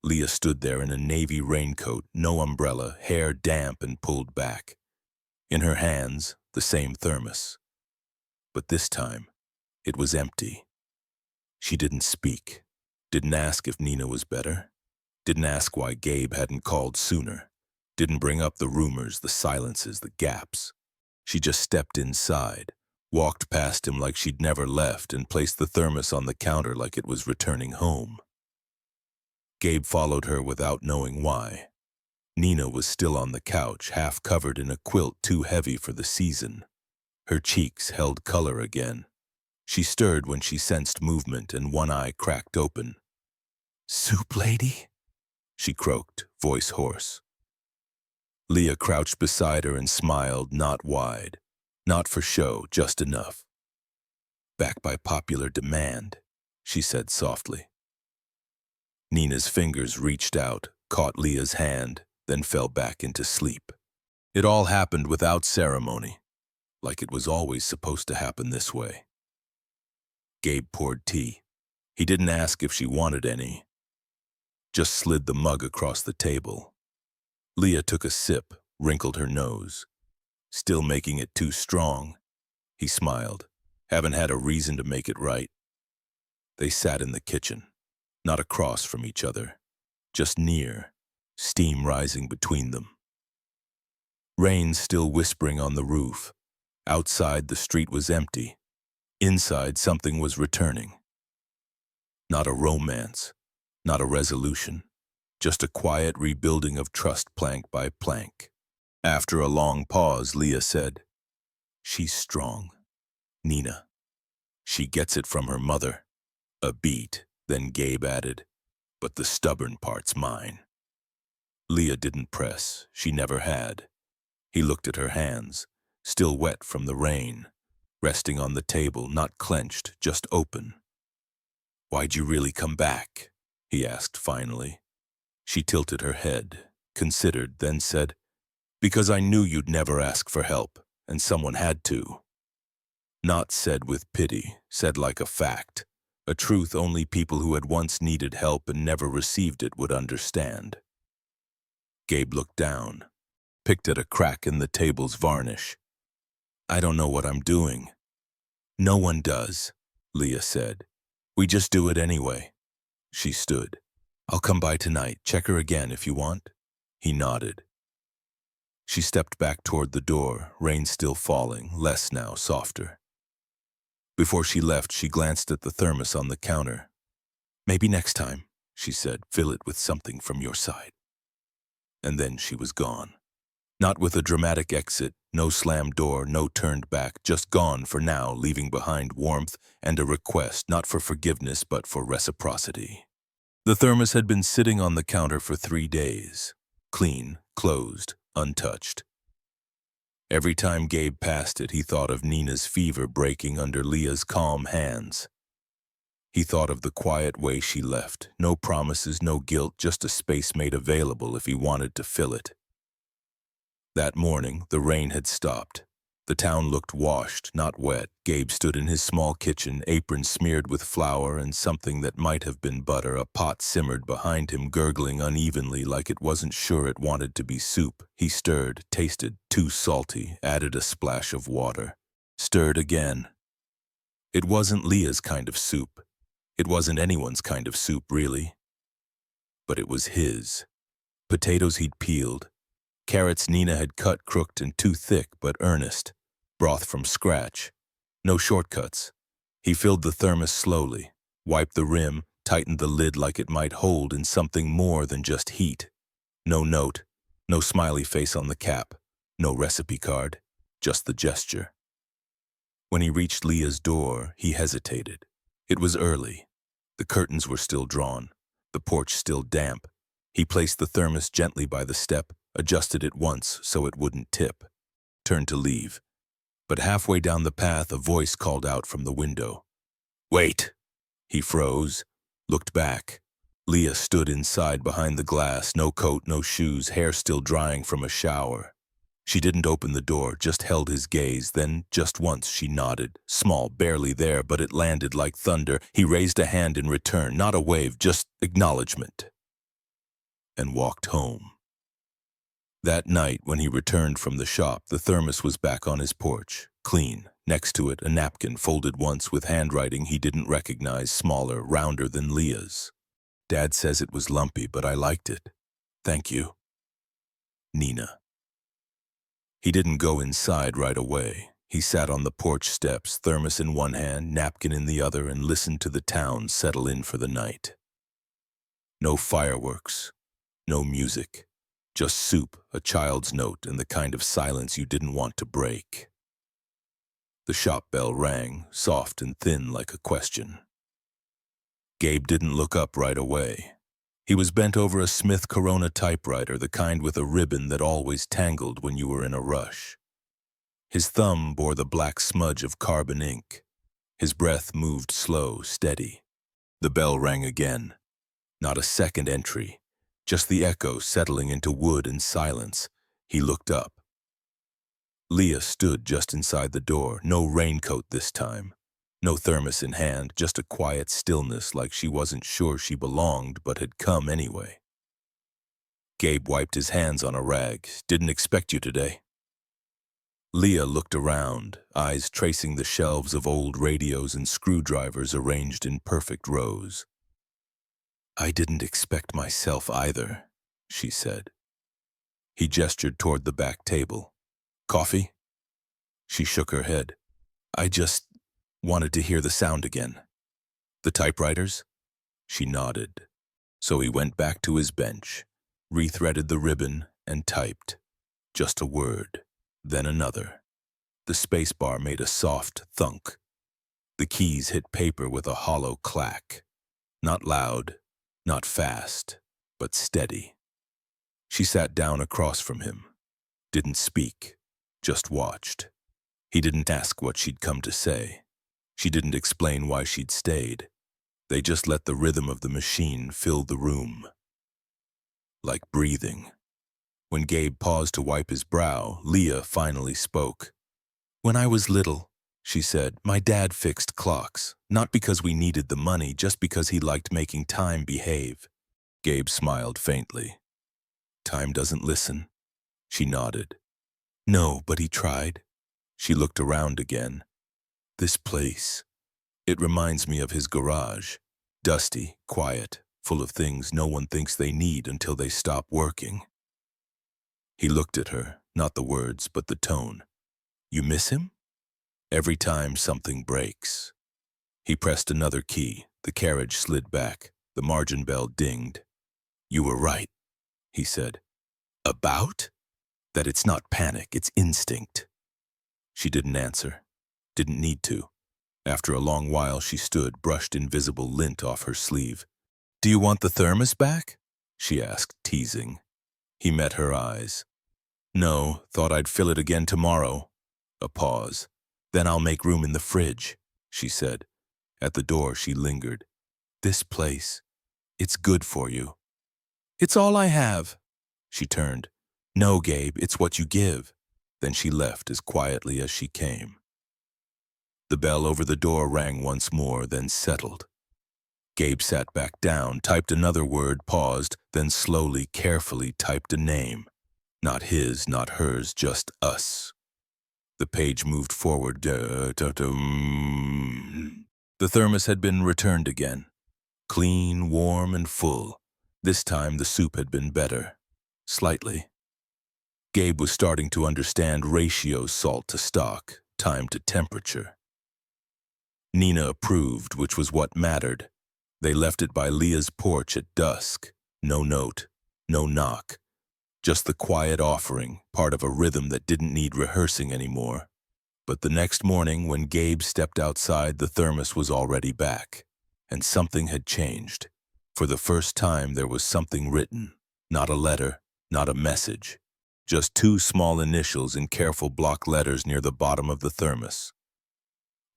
Leah stood there in a navy raincoat, no umbrella, hair damp and pulled back. In her hands, the same thermos. But this time, it was empty. She didn't speak, didn't ask if Nina was better, didn't ask why Gabe hadn't called sooner, didn't bring up the rumors, the silences, the gaps. She just stepped inside, walked past him like she'd never left, and placed the thermos on the counter like it was returning home. Gabe followed her without knowing why. Nina was still on the couch, half covered in a quilt too heavy for the season. Her cheeks held color again. She stirred when she sensed movement, and one eye cracked open. "Soup lady?" she croaked, voice hoarse. Leah crouched beside her and smiled, not wide, not for show, just enough. "Back by popular demand," she said softly. Nina's fingers reached out, caught Leah's hand, then fell back into sleep. It all happened without ceremony, like it was always supposed to happen this way. Gabe poured tea. He didn't ask if she wanted any, just slid the mug across the table. Leah took a sip, wrinkled her nose. "Still making it too strong?" He smiled. "Haven't had a reason to make it right." They sat in the kitchen, not across from each other, just near, steam rising between them. Rain still whispering on the roof. Outside, the street was empty. Inside, something was returning. Not a romance, not a resolution, just a quiet rebuilding of trust plank by plank. After a long pause, Leah said, "She's strong, Nina. She gets it from her mother." A beat, then Gabe added, "But the stubborn part's mine." Leah didn't press, she never had. He looked at her hands, still wet from the rain, resting on the table, not clenched, just open. "Why'd you really come back?" he asked finally. She tilted her head, considered, then said, "Because I knew you'd never ask for help, and someone had to." Not said with pity, said like a fact, a truth only people who had once needed help and never received it would understand. Gabe looked down, picked at a crack in the table's varnish. "I don't know what I'm doing." "No one does," Leah said. "We just do it anyway." She stood. "I'll come by tonight. Check her again if you want." He nodded. She stepped back toward the door, rain still falling, less now, softer. Before she left, she glanced at the thermos on the counter. "Maybe next time," she said, "fill it with something from your side." And then she was gone. Not with a dramatic exit, no slammed door, no turned back, just gone for now, leaving behind warmth and a request not for forgiveness but for reciprocity. The thermos had been sitting on the counter for 3 days. Clean, closed, untouched. Every time Gabe passed it, he thought of Nina's fever breaking under Leah's calm hands. He thought of the quiet way she left. No promises, no guilt, just a space made available if he wanted to fill it. That morning, the rain had stopped. The town looked washed, not wet. Gabe stood in his small kitchen, apron smeared with flour and something that might have been butter. A pot simmered behind him, gurgling unevenly like it wasn't sure it wanted to be soup. He stirred, tasted, too salty, added a splash of water. Stirred again. It wasn't Leah's kind of soup. It wasn't anyone's kind of soup, really. But it was his. Potatoes he'd peeled. Carrots Nina had cut crooked and too thick but earnest. Broth from scratch. No shortcuts. He filled the thermos slowly, wiped the rim, tightened the lid like it might hold in something more than just heat. No note, no smiley face on the cap, no recipe card, just the gesture. When he reached Leah's door, he hesitated. It was early. The curtains were still drawn, the porch still damp. He placed the thermos gently by the step, adjusted it once so it wouldn't tip, turned to leave. But halfway down the path, a voice called out from the window. "Wait!" He froze, looked back. Leah stood inside behind the glass, no coat, no shoes, hair still drying from a shower. She didn't open the door, just held his gaze, then just once she nodded, small, barely there, but it landed like thunder. He raised a hand in return, not a wave, just acknowledgement, and walked home. That night, when he returned from the shop, the thermos was back on his porch, clean. Next to it, a napkin folded once with handwriting he didn't recognize, smaller, rounder than Leah's. "Dad says it was lumpy, but I liked it. Thank you. Nina." He didn't go inside right away. He sat on the porch steps, thermos in one hand, napkin in the other, and listened to the town settle in for the night. No fireworks, no music. Just soup, a child's note, and the kind of silence you didn't want to break. The shop bell rang, soft and thin like a question. Gabe didn't look up right away. He was bent over a Smith Corona typewriter, the kind with a ribbon that always tangled when you were in a rush. His thumb bore the black smudge of carbon ink. His breath moved slow, steady. The bell rang again. Not a second entry. Just the echo settling into wood and silence. He looked up. Leah stood just inside the door, no raincoat this time. No thermos in hand, just a quiet stillness like she wasn't sure she belonged but had come anyway. Gabe wiped his hands on a rag. "Didn't expect you today." Leah looked around, eyes tracing the shelves of old radios and screwdrivers arranged in perfect rows. "I didn't expect myself either," she said. He gestured toward the back table. "Coffee?" She shook her head. "I just wanted to hear the sound again." "The typewriters?" She nodded. So he went back to his bench, rethreaded the ribbon, and typed. Just a word, then another. The spacebar made a soft thunk. The keys hit paper with a hollow clack. Not loud, not fast, but steady. She sat down across from him. Didn't speak, just watched. He didn't ask what she'd come to say. She didn't explain why she'd stayed. They just let the rhythm of the machine fill the room. Like breathing. When Gabe paused to wipe his brow, Leah finally spoke. "When I was little," she said, "my dad fixed clocks. Not because we needed the money, just because he liked making time behave." Gabe smiled faintly. "Time doesn't listen." She nodded. "No, but he tried." She looked around again. "This place. It reminds me of his garage. Dusty, quiet, full of things no one thinks they need until they stop working." He looked at her, not the words, but the tone. You miss him? Every time something breaks. He pressed another key. The carriage slid back. The margin bell dinged. You were right, he said. About? That it's not panic, it's instinct. She didn't answer. Didn't need to. After a long while, she stood, brushed invisible lint off her sleeve. Do you want the thermos back? She asked, teasing. He met her eyes. No, thought I'd fill it again tomorrow. A pause. Then I'll make room in the fridge, she said. At the door, she lingered. This place, it's good for you. It's all I have. She turned. No, Gabe, it's what you give. Then she left as quietly as she came. The bell over the door rang once more, then settled. Gabe sat back down, typed another word, paused, then slowly, carefully typed a name. Not his, not hers, just us. The page moved forward. The thermos had been returned again. Clean, warm, and full. This time the soup had been better. Slightly. Gabe was starting to understand ratios: salt to stock, time to temperature. Nina approved, which was what mattered. They left it by Leah's porch at dusk. No note, no knock. Just the quiet offering, part of a rhythm that didn't need rehearsing anymore. But the next morning, when Gabe stepped outside, the thermos was already back. And something had changed. For the first time, there was something written. Not a letter, not a message. Just two small initials in careful block letters near the bottom of the thermos.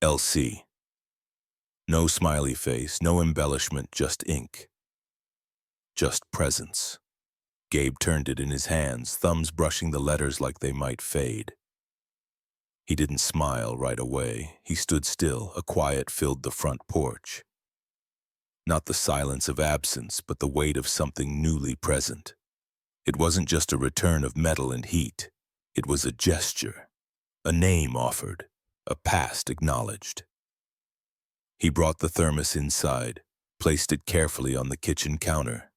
LC. No smiley face, no embellishment, just ink. Just presence. Gabe turned it in his hands, thumbs brushing the letters like they might fade. He didn't smile right away. He stood still. A quiet filled the front porch. Not the silence of absence, but the weight of something newly present. It wasn't just a return of metal and heat. It was a gesture, a name offered, a past acknowledged. He brought the thermos inside, placed it carefully on the kitchen counter.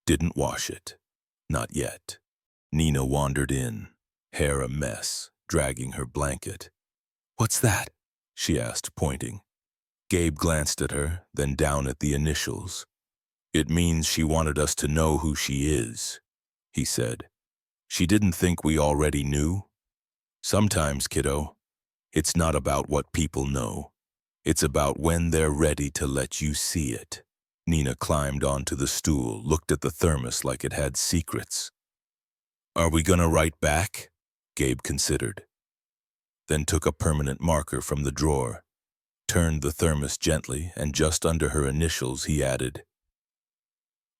Didn't wash it. Not yet. Nina wandered in, hair a mess, dragging her blanket. What's that? She asked, pointing. Gabe glanced at her, then down at the initials. It means she wanted us to know who she is, he said. She didn't think we already knew. Sometimes, kiddo, it's not about what people know. It's about when they're ready to let you see it. Nina climbed onto the stool, looked at the thermos like it had secrets. Are we gonna write back? Gabe considered. Then took a permanent marker from the drawer, turned the thermos gently, and just under her initials he added,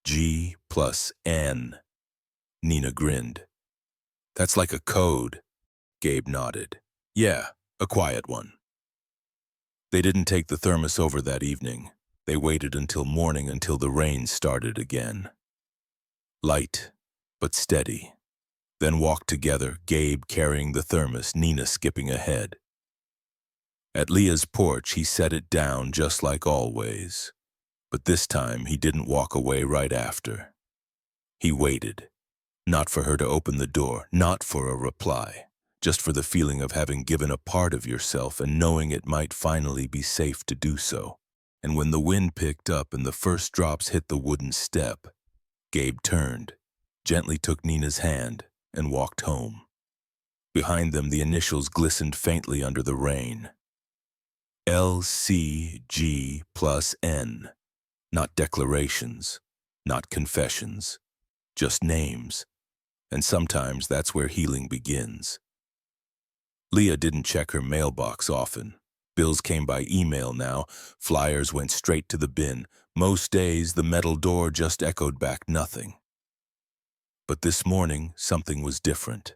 G+N. Nina grinned. That's like a code. Gabe nodded. Yeah, a quiet one. They didn't take the thermos over that evening. They waited until morning, until the rain started again. Light, but steady. Then walked together, Gabe carrying the thermos, Nina skipping ahead. At Leah's porch, he set it down just like always. But this time, he didn't walk away right after. He waited. Not for her to open the door, not for a reply. Just for the feeling of having given a part of yourself and knowing it might finally be safe to do so. And when the wind picked up and the first drops hit the wooden step, Gabe turned, gently took Nina's hand, and walked home. Behind them, the initials glistened faintly under the rain. LCG+N. Not declarations, not confessions, just names. And sometimes that's where healing begins. Leah didn't check her mailbox often. Bills came by email now. Flyers went straight to the bin. Most days, the metal door just echoed back nothing. But this morning, something was different.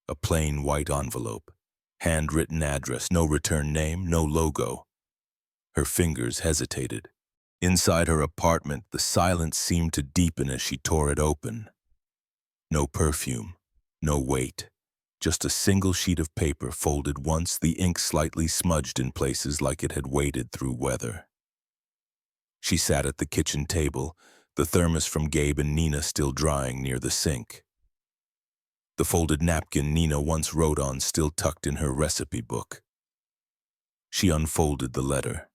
A plain white envelope. Handwritten address, no return name, no logo. Her fingers hesitated. Inside her apartment, the silence seemed to deepen as she tore it open. No perfume, no weight. Just a single sheet of paper folded once, the ink slightly smudged in places like it had waded through weather. She sat at the kitchen table, the thermos from Gabe and Nina still drying near the sink. the folded napkin Nina once wrote on still tucked in her recipe book. She unfolded the letter.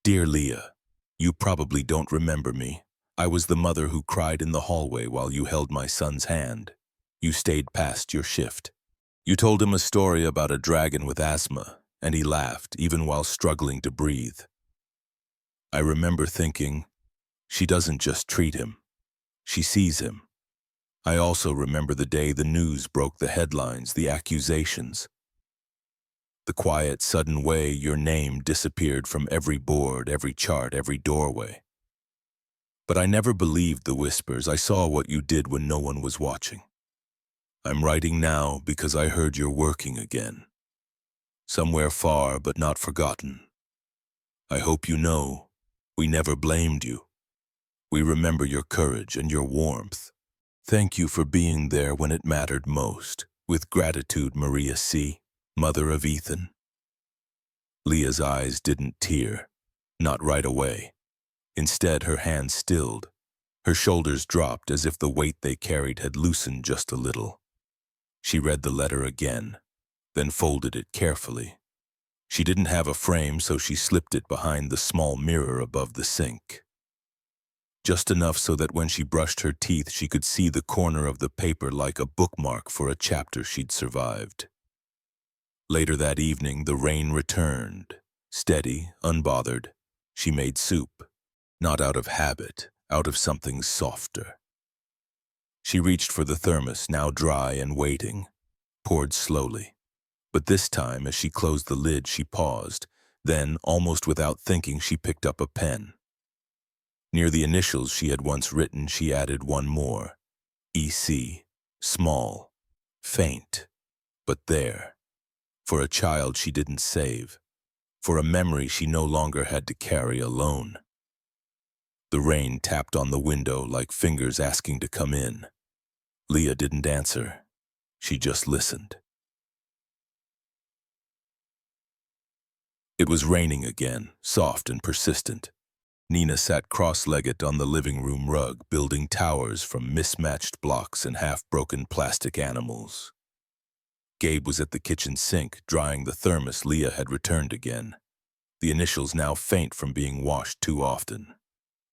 Dear Leah, you probably don't remember me. I was the mother who cried in the hallway while you held my son's hand. You stayed past your shift. You told him a story about a dragon with asthma, and he laughed even while struggling to breathe. I remember thinking, she doesn't just treat him, she sees him. I also remember the day the news broke the headlines, the accusations. The quiet, sudden way your name disappeared from every board, every chart, every doorway. But I never believed the whispers. I saw what you did when no one was watching. I'm writing now because I heard you're working again. Somewhere far but not forgotten. I hope you know, we never blamed you. We remember your courage and your warmth. Thank you for being there when it mattered most. With gratitude, Maria C., mother of Ethan. Leah's eyes didn't tear, not right away. Instead, her hands stilled. Her shoulders dropped as if the weight they carried had loosened just a little. She read the letter again, then folded it carefully. She didn't have a frame, so she slipped it behind the small mirror above the sink. Just enough so that when she brushed her teeth, she could see the corner of the paper like a bookmark for a chapter she'd survived. Later that evening, the rain returned. Steady, unbothered, she made soup, not out of habit, out of something softer. She reached for the thermos, now dry and waiting, poured slowly. But this time, as she closed the lid, she paused. Then, almost without thinking, she picked up a pen. Near the initials she had once written, she added one more. EC, small, faint, but there. For a child she didn't save. For a memory she no longer had to carry alone. The rain tapped on the window like fingers asking to come in. Leah didn't answer. She just listened. It was raining again, soft and persistent. Nina sat cross-legged on the living room rug, building towers from mismatched blocks and half-broken plastic animals. Gabe was at the kitchen sink, drying the thermos. Leah had returned again, the initials now faint from being washed too often.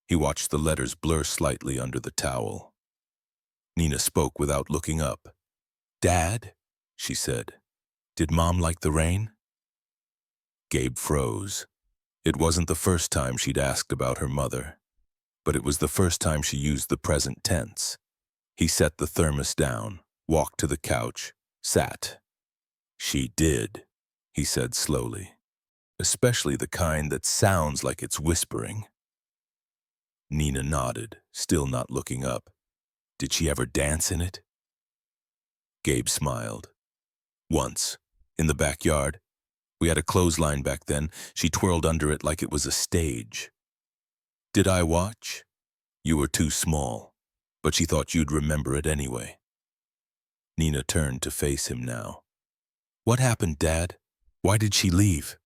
He watched the letters blur slightly under the towel. Nina spoke without looking up. "Dad," she said, "did Mom like the rain?" Gabe froze. It wasn't the first time she'd asked about her mother, but it was the first time she used the present tense. He set the thermos down, walked to the couch, sat. "She did," he said slowly, "especially the kind that sounds like it's whispering." Nina nodded, still not looking up. "Did she ever dance in it?" Gabe smiled. "Once, in the backyard. We had a clothesline back then. She twirled under it like it was a stage." "Did I watch?" "You were too small, but she thought you'd remember it anyway." Nina turned to face him now. "What happened, Dad? Why did she leave?"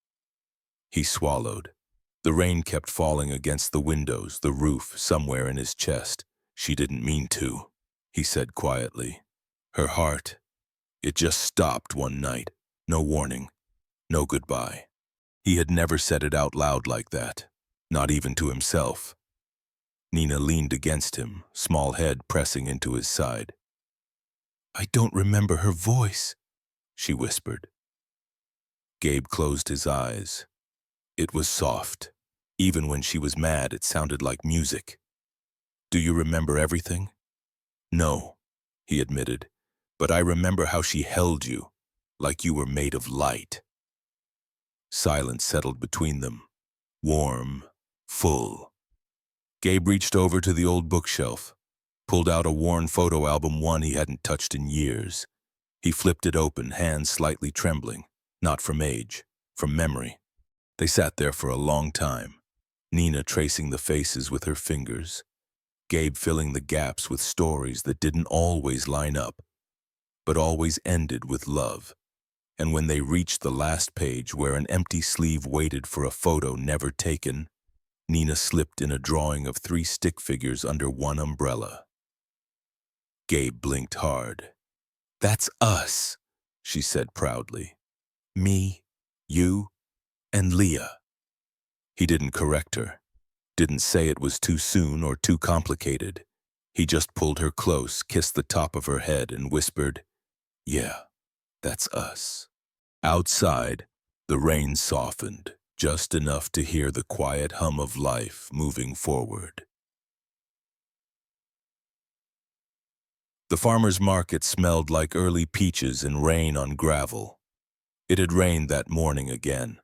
He swallowed. The rain kept falling against the windows, the roof, somewhere in his chest. "She didn't mean to," he said quietly. "Her heart, it just stopped one night. No warning. No goodbye." He had never said it out loud like that, not even to himself. Nina leaned against him, small head pressing into his side. "I don't remember her voice," she whispered. Gabe closed his eyes. It was soft. Even when she was mad, it sounded like music. "Do you remember everything?" "No," he admitted, "but I remember how she held you, like you were made of light." Silence settled between them, warm, full. Gabe reached over to the old bookshelf, pulled out a worn photo album, one he hadn't touched in years. He flipped it open, hands slightly trembling, not from age, from memory. They sat there for a long time, Nina tracing the faces with her fingers, Gabe filling the gaps with stories that didn't always line up, but always ended with love. And when they reached the last page where an empty sleeve waited for a photo never taken, Nina slipped in a drawing of 3 stick figures under one umbrella. Gabe blinked hard. That's us, she said proudly. Me, you, and Leah. He didn't correct her, didn't say it was too soon or too complicated. He just pulled her close, kissed the top of her head, and whispered, "Yeah, that's us." Outside, the rain softened, just enough to hear the quiet hum of life moving forward. The farmer's market smelled like early peaches and rain on gravel. It had rained that morning again,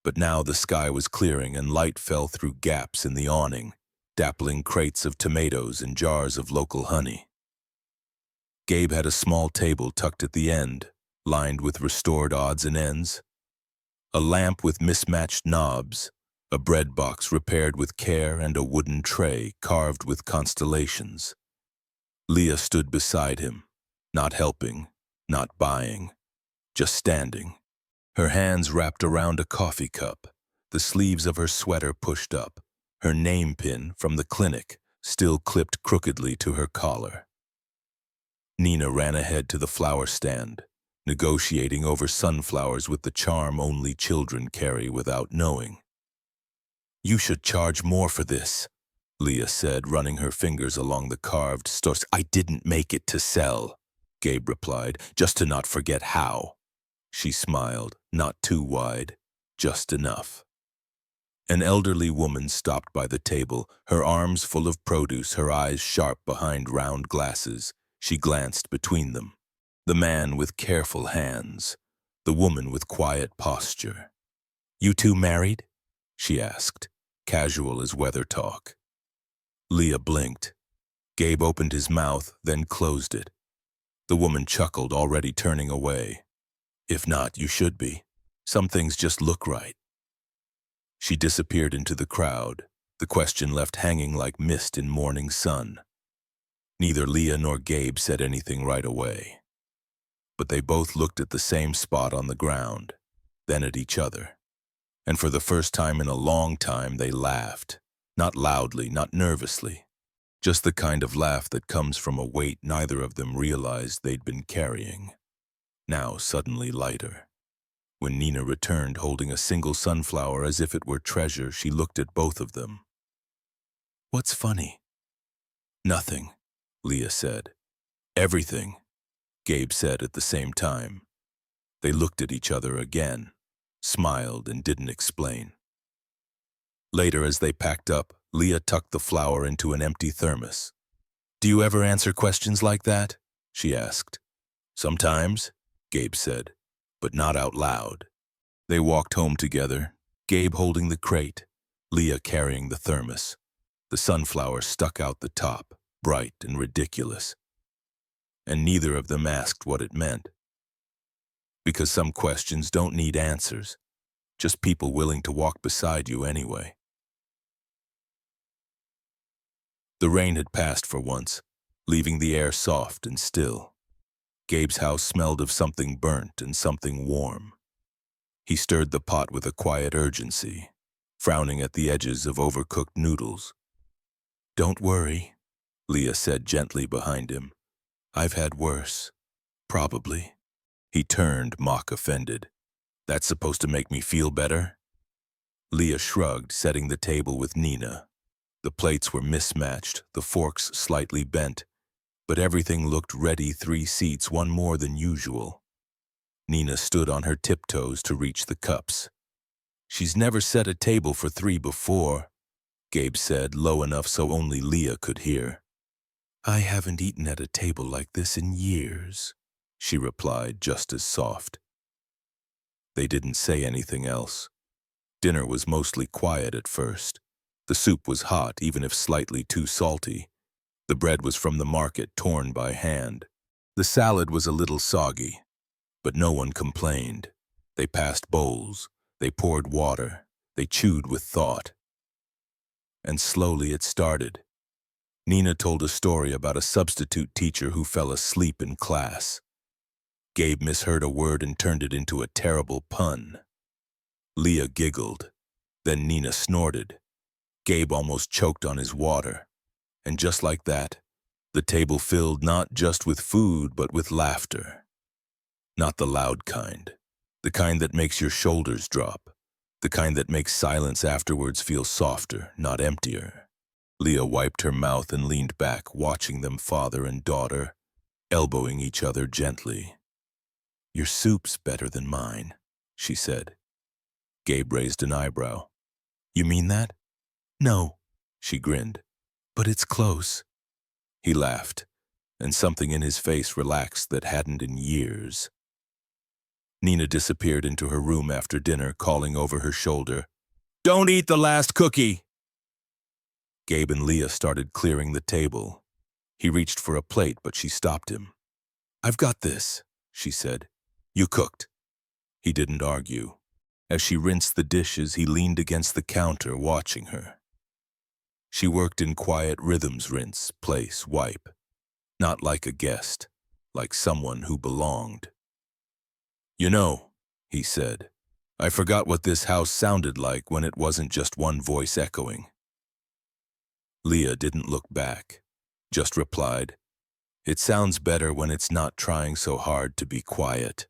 but now the sky was clearing and light fell through gaps in the awning, dappling crates of tomatoes and jars of local honey. Gabe had a small table tucked at the end, lined with restored odds and ends. A lamp with mismatched knobs, a bread box repaired with care, and a wooden tray carved with constellations. Leah stood beside him, not helping, not buying, just standing. Her hands wrapped around a coffee cup, the sleeves of her sweater pushed up, her name pin from the clinic still clipped crookedly to her collar. Nina ran ahead to the flower stand, negotiating over sunflowers with the charm only children carry without knowing. "You should charge more for this," Leah said, running her fingers along the carved stores. "I didn't make it to sell," Gabe replied, "just to not forget how." She smiled, not too wide, just enough. An elderly woman stopped by the table, her arms full of produce, her eyes sharp behind round glasses. She glanced between them. The man with careful hands, the woman with quiet posture. "You two married?" she asked, casual as weather talk. Leah blinked. Gabe opened his mouth, then closed it. The woman chuckled, already turning away. "If not, you should be. Some things just look right." She disappeared into the crowd, the question left hanging like mist in morning sun. Neither Leah nor Gabe said anything right away. But they both looked at the same spot on the ground, then at each other. And for the first time in a long time, they laughed. Not loudly, not nervously. Just the kind of laugh that comes from a weight neither of them realized they'd been carrying. Now suddenly lighter. When Nina returned holding a single sunflower as if it were treasure, she looked at both of them. "What's funny?" "Nothing," Leah said. "Everything," Gabe said at the same time. They looked at each other again, smiled, and didn't explain. Later, as they packed up, Leah tucked the flower into an empty thermos. "Do you ever answer questions like that?" she asked. "Sometimes," Gabe said, "but not out loud." They walked home together, Gabe holding the crate, Leah carrying the thermos. The sunflower stuck out the top, bright and ridiculous. And neither of them asked what it meant. Because some questions don't need answers, just people willing to walk beside you anyway. The rain had passed for once, leaving the air soft and still. Gabe's house smelled of something burnt and something warm. He stirred the pot with a quiet urgency, frowning at the edges of overcooked noodles. "Don't worry," Leah said gently behind him. "I've had worse. Probably." He turned, mock offended. "That's supposed to make me feel better?" Leah shrugged, setting the table with Nina. The plates were mismatched, the forks slightly bent, but everything looked ready, 3 seats, one more than usual. Nina stood on her tiptoes to reach the cups. "She's never set a table for 3 before," Gabe said, low enough so only Leah could hear. "I haven't eaten at a table like this in years," she replied, just as soft. They didn't say anything else. Dinner was mostly quiet at first. The soup was hot, even if slightly too salty. The bread was from the market, torn by hand. The salad was a little soggy, but no one complained. They passed bowls, they poured water, they chewed with thought. And slowly it started. Nina told a story about a substitute teacher who fell asleep in class. Gabe misheard a word and turned it into a terrible pun. Leah giggled. Then Nina snorted. Gabe almost choked on his water. And just like that, The table filled not just with food, but with laughter. Not the loud kind. The kind that makes your shoulders drop. The kind that makes silence afterwards feel softer, not emptier. Leah wiped her mouth and leaned back, watching them, father and daughter, elbowing each other gently. "Your soup's better than mine," she said. Gabe raised an eyebrow. "You mean that?" "No," she grinned. "But it's close." He laughed, and something in his face relaxed that hadn't in years. Nina disappeared into her room after dinner, calling over her shoulder, "Don't eat the last cookie!" Gabe and Leah started clearing the table. He reached for a plate, but she stopped him. "I've got this," she said. "You cooked." He didn't argue. As she rinsed the dishes, he leaned against the counter, watching her. She worked in quiet rhythms: rinse, place, wipe. Not like a guest, like someone who belonged. "You know," he said, "I forgot what this house sounded like when it wasn't just one voice echoing." Leah didn't look back, just replied, "It sounds better when it's not trying so hard to be quiet."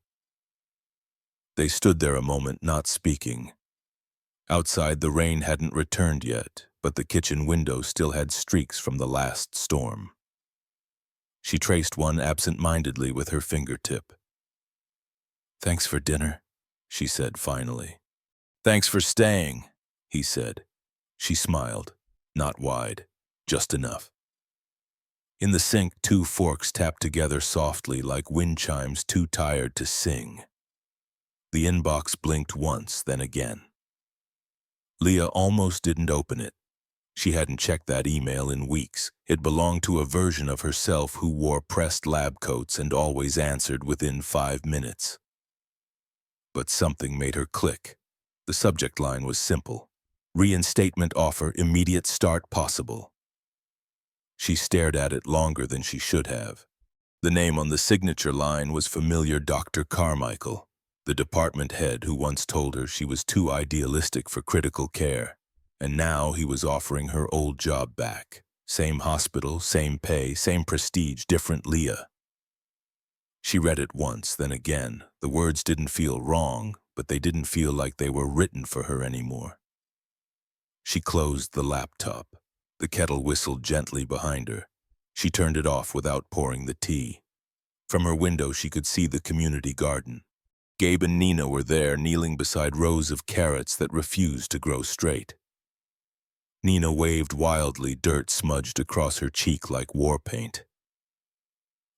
They stood there a moment, not speaking. Outside, the rain hadn't returned yet, but the kitchen window still had streaks from the last storm. She traced one absent-mindedly with her fingertip. "Thanks for dinner," she said finally. "Thanks for staying," he said. She smiled, not wide, just enough. In the sink, 2 forks tapped together softly like wind chimes too tired to sing. The inbox blinked once, then again. Leah almost didn't open it. She hadn't checked that email in weeks. It belonged to a version of herself who wore pressed lab coats and always answered within 5 minutes. But something made her click. The subject line was simple: "Reinstatement offer, immediate start possible." She stared at it longer than she should have. The name on the signature line was familiar: Dr. Carmichael, the department head who once told her she was too idealistic for critical care. And now he was offering her old job back. Same hospital, same pay, same prestige, different Leah. She read it once, then again. The words didn't feel wrong, but they didn't feel like they were written for her anymore. She closed the laptop. The kettle whistled gently behind her. She turned it off without pouring the tea. From her window, she could see the community garden. Gabe and Nina were there, kneeling beside rows of carrots that refused to grow straight. Nina waved wildly, dirt smudged across her cheek like war paint.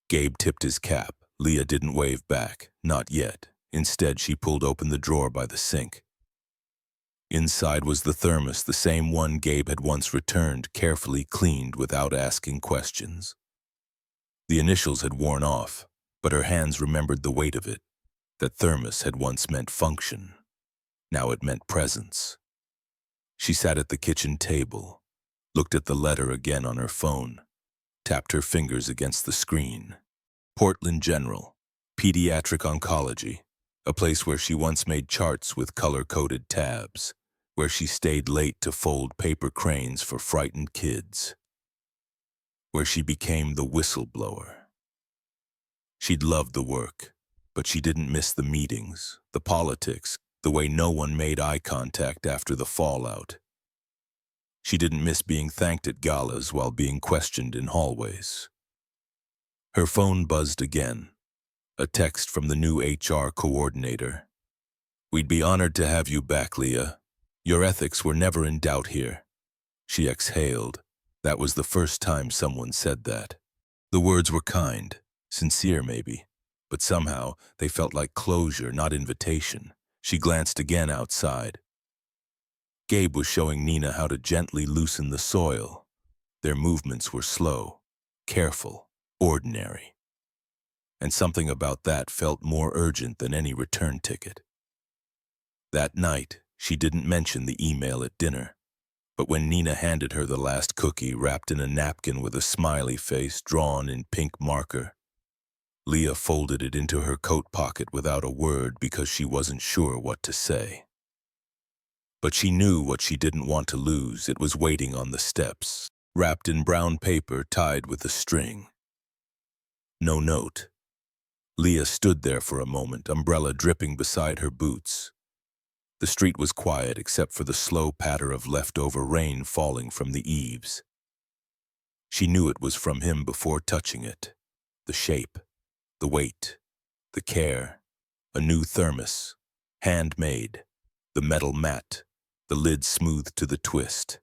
Gabe tipped his cap. Leah didn't wave back, not yet. Instead, she pulled open the drawer by the sink. Inside was the thermos, the same one Gabe had once returned, carefully cleaned without asking questions. The initials had worn off, but her hands remembered the weight of it. That thermos had once meant function. Now it meant presence. She sat at the kitchen table, looked at the letter again on her phone, tapped her fingers against the screen. Portland General, Pediatric Oncology, a place where she once made charts with color-coded tabs, where she stayed late to fold paper cranes for frightened kids, where she became the whistleblower. She'd loved the work, but she didn't miss the meetings, the politics, the way no one made eye contact after the fallout. She didn't miss being thanked at galas while being questioned in hallways. Her phone buzzed again. A text from the new HR coordinator. "We'd be honored to have you back, Leah. Your ethics were never in doubt here." She exhaled. That was the first time someone said that. The words were kind, sincere maybe, but somehow they felt like closure, not invitation. She glanced again outside. Gabe was showing Nina how to gently loosen the soil. Their movements were slow, careful, ordinary. And something about that felt more urgent than any return ticket. That night, she didn't mention the email at dinner, but when Nina handed her the last cookie wrapped in a napkin with a smiley face drawn in pink marker, Leah folded it into her coat pocket without a word because she wasn't sure what to say. But she knew what she didn't want to lose. It was waiting on the steps. wrapped in brown paper tied with a string. No note. Leah stood there for a moment, umbrella dripping beside her boots. The street was quiet except for the slow patter of leftover rain falling from the eaves. She knew it was from him before touching it. The shape, the weight, the care. A new thermos, handmade, the metal mat, the lid smoothed to the twist,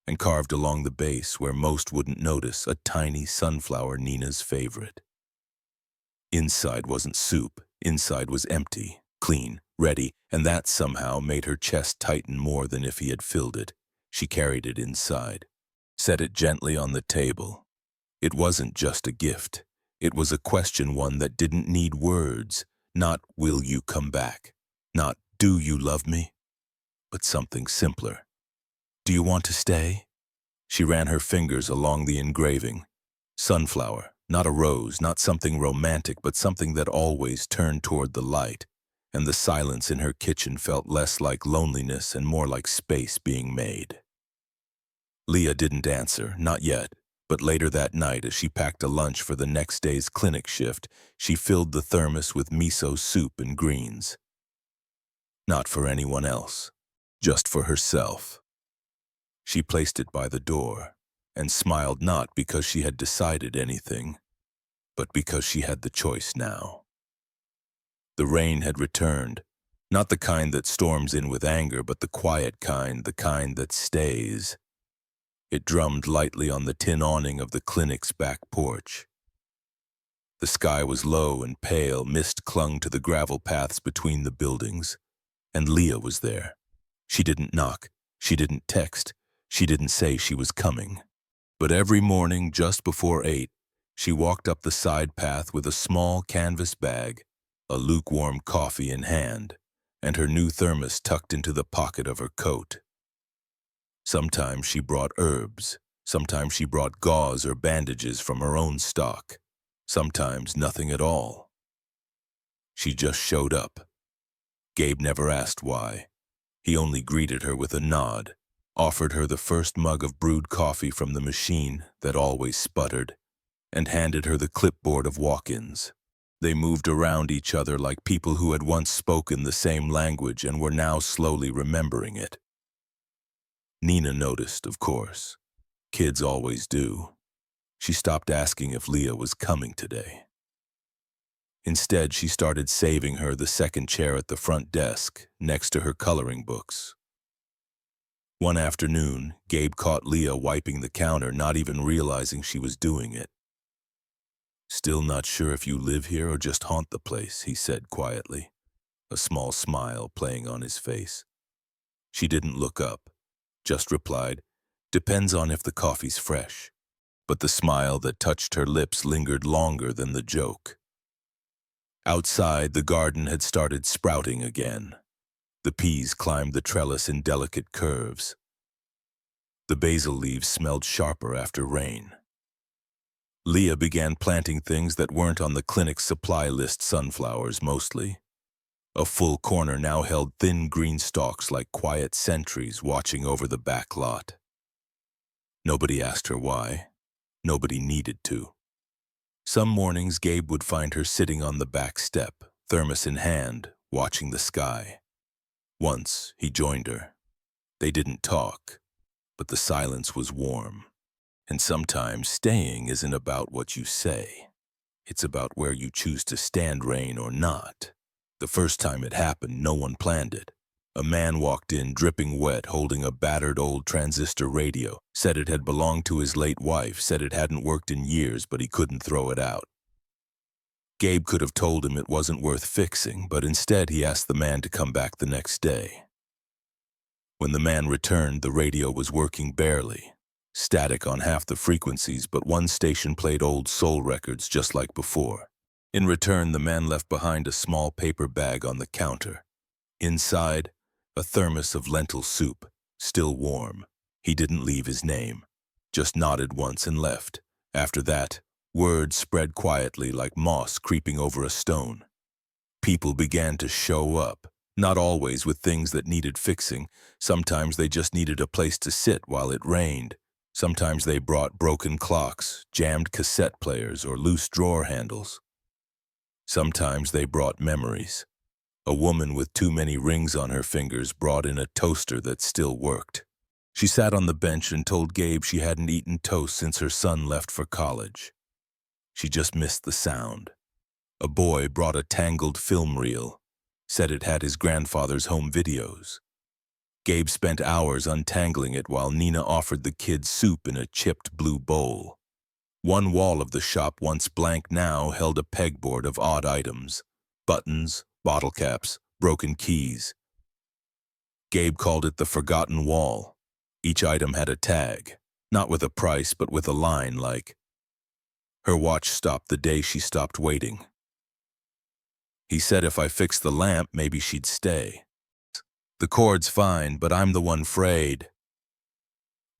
and carved along the base where most wouldn't notice a tiny sunflower, Nina's favorite. Inside wasn't soup, inside was empty, clean, ready, and that somehow made her chest tighten more than if he had filled it. She carried it inside, set it gently on the table. It wasn't just a gift. It was a question, one that didn't need words. Not, will you come back? Not, do you love me? But something simpler. Do you want to stay? She ran her fingers along the engraving. Sunflower, not a rose, not something romantic, but something that always turned toward the light. And the silence in her kitchen felt less like loneliness and more like space being made. Leah didn't answer, not yet. But later that night, as she packed a lunch for the next day's clinic shift, she filled the thermos with miso soup and greens. Not for anyone else, just for herself. She placed it by the door and smiled, not because she had decided anything, but because she had the choice now. The rain had returned, not the kind that storms in with anger, but the quiet kind, the kind that stays. It drummed lightly on the tin awning of the clinic's back porch. The sky was low and pale, mist clung to the gravel paths between the buildings, and Leah was there. She didn't knock, she didn't text, she didn't say she was coming. But every morning, just before 8, she walked up the side path with a small canvas bag, a lukewarm coffee in hand, and her new thermos tucked into the pocket of her coat. Sometimes she brought herbs, sometimes she brought gauze or bandages from her own stock, sometimes nothing at all. She just showed up. Gabe never asked why. He only greeted her with a nod, offered her the first mug of brewed coffee from the machine that always sputtered, and handed her the clipboard of walk-ins. They moved around each other like people who had once spoken the same language and were now slowly remembering it. Nina noticed, of course. Kids always do. She stopped asking if Leah was coming today. Instead, she started saving her the second chair at the front desk, next to her coloring books. One afternoon, Gabe caught Leah wiping the counter, not even realizing she was doing it. "Still not sure if you live here or just haunt the place," he said quietly, a small smile playing on his face. She didn't look up. Just replied, "Depends on if the coffee's fresh." But the smile that touched her lips lingered longer than the joke. Outside, the garden had started sprouting again. The peas climbed the trellis in delicate curves. The basil leaves smelled sharper after rain. Leah began planting things that weren't on the clinic's supply list, sunflowers mostly. A full corner now held thin green stalks like quiet sentries watching over the back lot. Nobody asked her why. Nobody needed to. Some mornings Gabe would find her sitting on the back step, thermos in hand, watching the sky. Once he joined her. They didn't talk, but the silence was warm. And sometimes staying isn't about what you say. It's about where you choose to stand, rain or not. The first time it happened, no one planned it. A man walked in, dripping wet, holding a battered old transistor radio, said it had belonged to his late wife, said it hadn't worked in years, but he couldn't throw it out. Gabe could have told him it wasn't worth fixing, but instead he asked the man to come back the next day. When the man returned, the radio was working barely. Static on half the frequencies, but one station played old soul records just like before. In return, the man left behind a small paper bag on the counter. Inside, a thermos of lentil soup, still warm. He didn't leave his name, just nodded once and left. After that, word spread quietly like moss creeping over a stone. People began to show up, not always with things that needed fixing. Sometimes they just needed a place to sit while it rained. Sometimes they brought broken clocks, jammed cassette players, or loose drawer handles. Sometimes they brought memories. A woman with too many rings on her fingers brought in a toaster that still worked. She sat on the bench and told Gabe she hadn't eaten toast since her son left for college. She just missed the sound. A boy brought a tangled film reel, said it had his grandfather's home videos. Gabe spent hours untangling it while Nina offered the kids soup in a chipped blue bowl. One wall of the shop, once blank now, held a pegboard of odd items: buttons, bottle caps, broken keys. Gabe called it the forgotten wall. Each item had a tag, not with a price but with a line like, "Her watch stopped the day she stopped waiting." He said if I fixed the lamp, maybe she'd stay. "The cord's fine, but I'm the one frayed."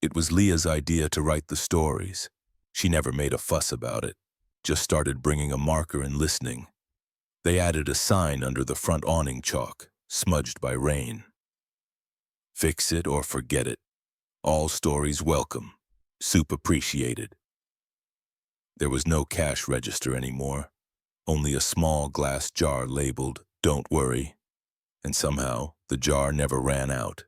It was Leah's idea to write the stories. She never made a fuss about it, just started bringing a marker and listening. They added a sign under the front awning chalk, smudged by rain. "Fix it or forget it. All stories welcome. Soup appreciated." There was no cash register anymore, only a small glass jar labeled, "Don't worry." And somehow, the jar never ran out.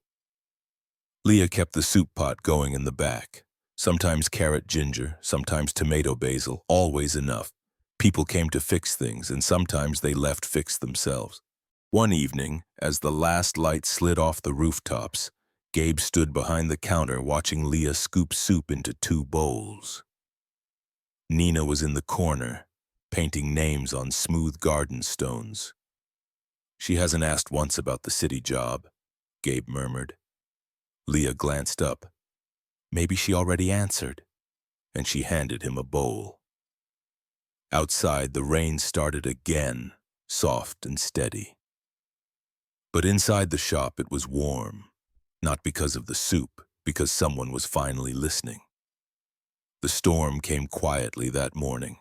Leah kept the soup pot going in the back. Sometimes carrot ginger, sometimes tomato basil, always enough. People came to fix things, and sometimes they left fixed themselves. One evening, as the last light slid off the rooftops, Gabe stood behind the counter watching Leah scoop soup into 2 bowls. Nina was in the corner, painting names on smooth garden stones. "She hasn't asked once about the city job," Gabe murmured. Leah glanced up. Maybe she already answered, and she handed him a bowl. Outside, the rain started again, soft and steady. But inside the shop it was warm, not because of the soup, because someone was finally listening. The storm came quietly that morning.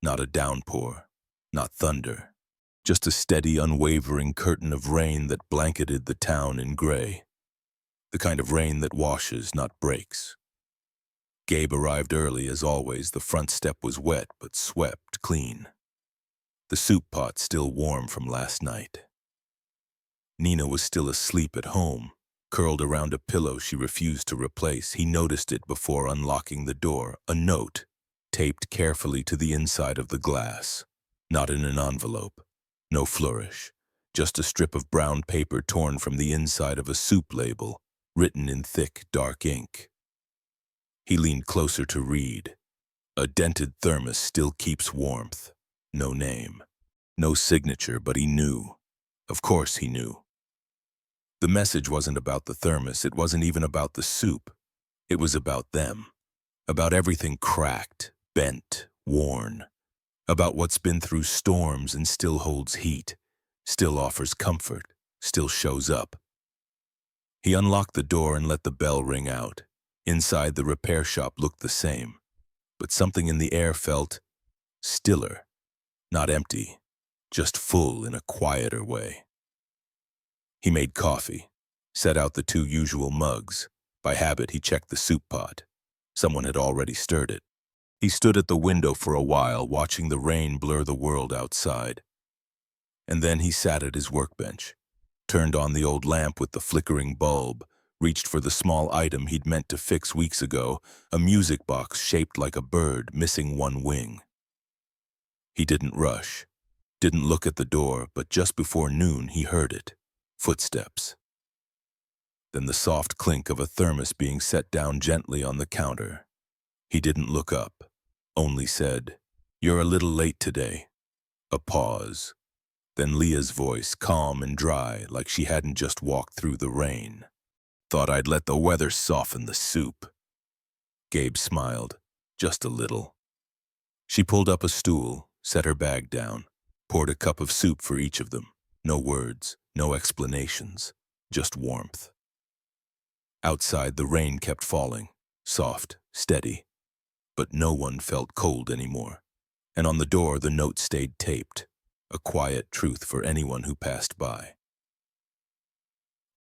Not a downpour, not thunder, just a steady, unwavering curtain of rain that blanketed the town in gray. The kind of rain that washes, not breaks. Gabe arrived early, as always. The front step was wet, but swept clean. The soup pot still warm from last night. Nina was still asleep at home, curled around a pillow she refused to replace. He noticed it before unlocking the door, a note, taped carefully to the inside of the glass. Not in an envelope, no flourish, just a strip of brown paper torn from the inside of a soup label, written in thick, dark ink. He leaned closer to read. "A dented thermos still keeps warmth." No name, no signature, but he knew. Of course he knew. The message wasn't about the thermos, it wasn't even about the soup. It was about them, about everything cracked, bent, worn, about what's been through storms and still holds heat, still offers comfort, still shows up. He unlocked the door and let the bell ring out. Inside, the repair shop looked the same, but something in the air felt stiller, not empty, just full in a quieter way. He made coffee, set out the 2 usual mugs. By habit, he checked the soup pot. Someone had already stirred it. He stood at the window for a while, watching the rain blur the world outside. And then he sat at his workbench, turned on the old lamp with the flickering bulb, reached for the small item he'd meant to fix weeks ago, a music box shaped like a bird, missing one wing. He didn't rush, didn't look at the door, but just before noon he heard it. Footsteps. Then the soft clink of a thermos being set down gently on the counter. He didn't look up, only said, "You're a little late today." A pause. Then Leah's voice, calm and dry, like she hadn't just walked through the rain. "Thought I'd let the weather soften the soup." Gabe smiled, just a little. She pulled up a stool, set her bag down, poured a cup of soup for each of them. No words, no explanations, just warmth. Outside, the rain kept falling, soft, steady. But no one felt cold anymore. And on the door, the note stayed taped, a quiet truth for anyone who passed by.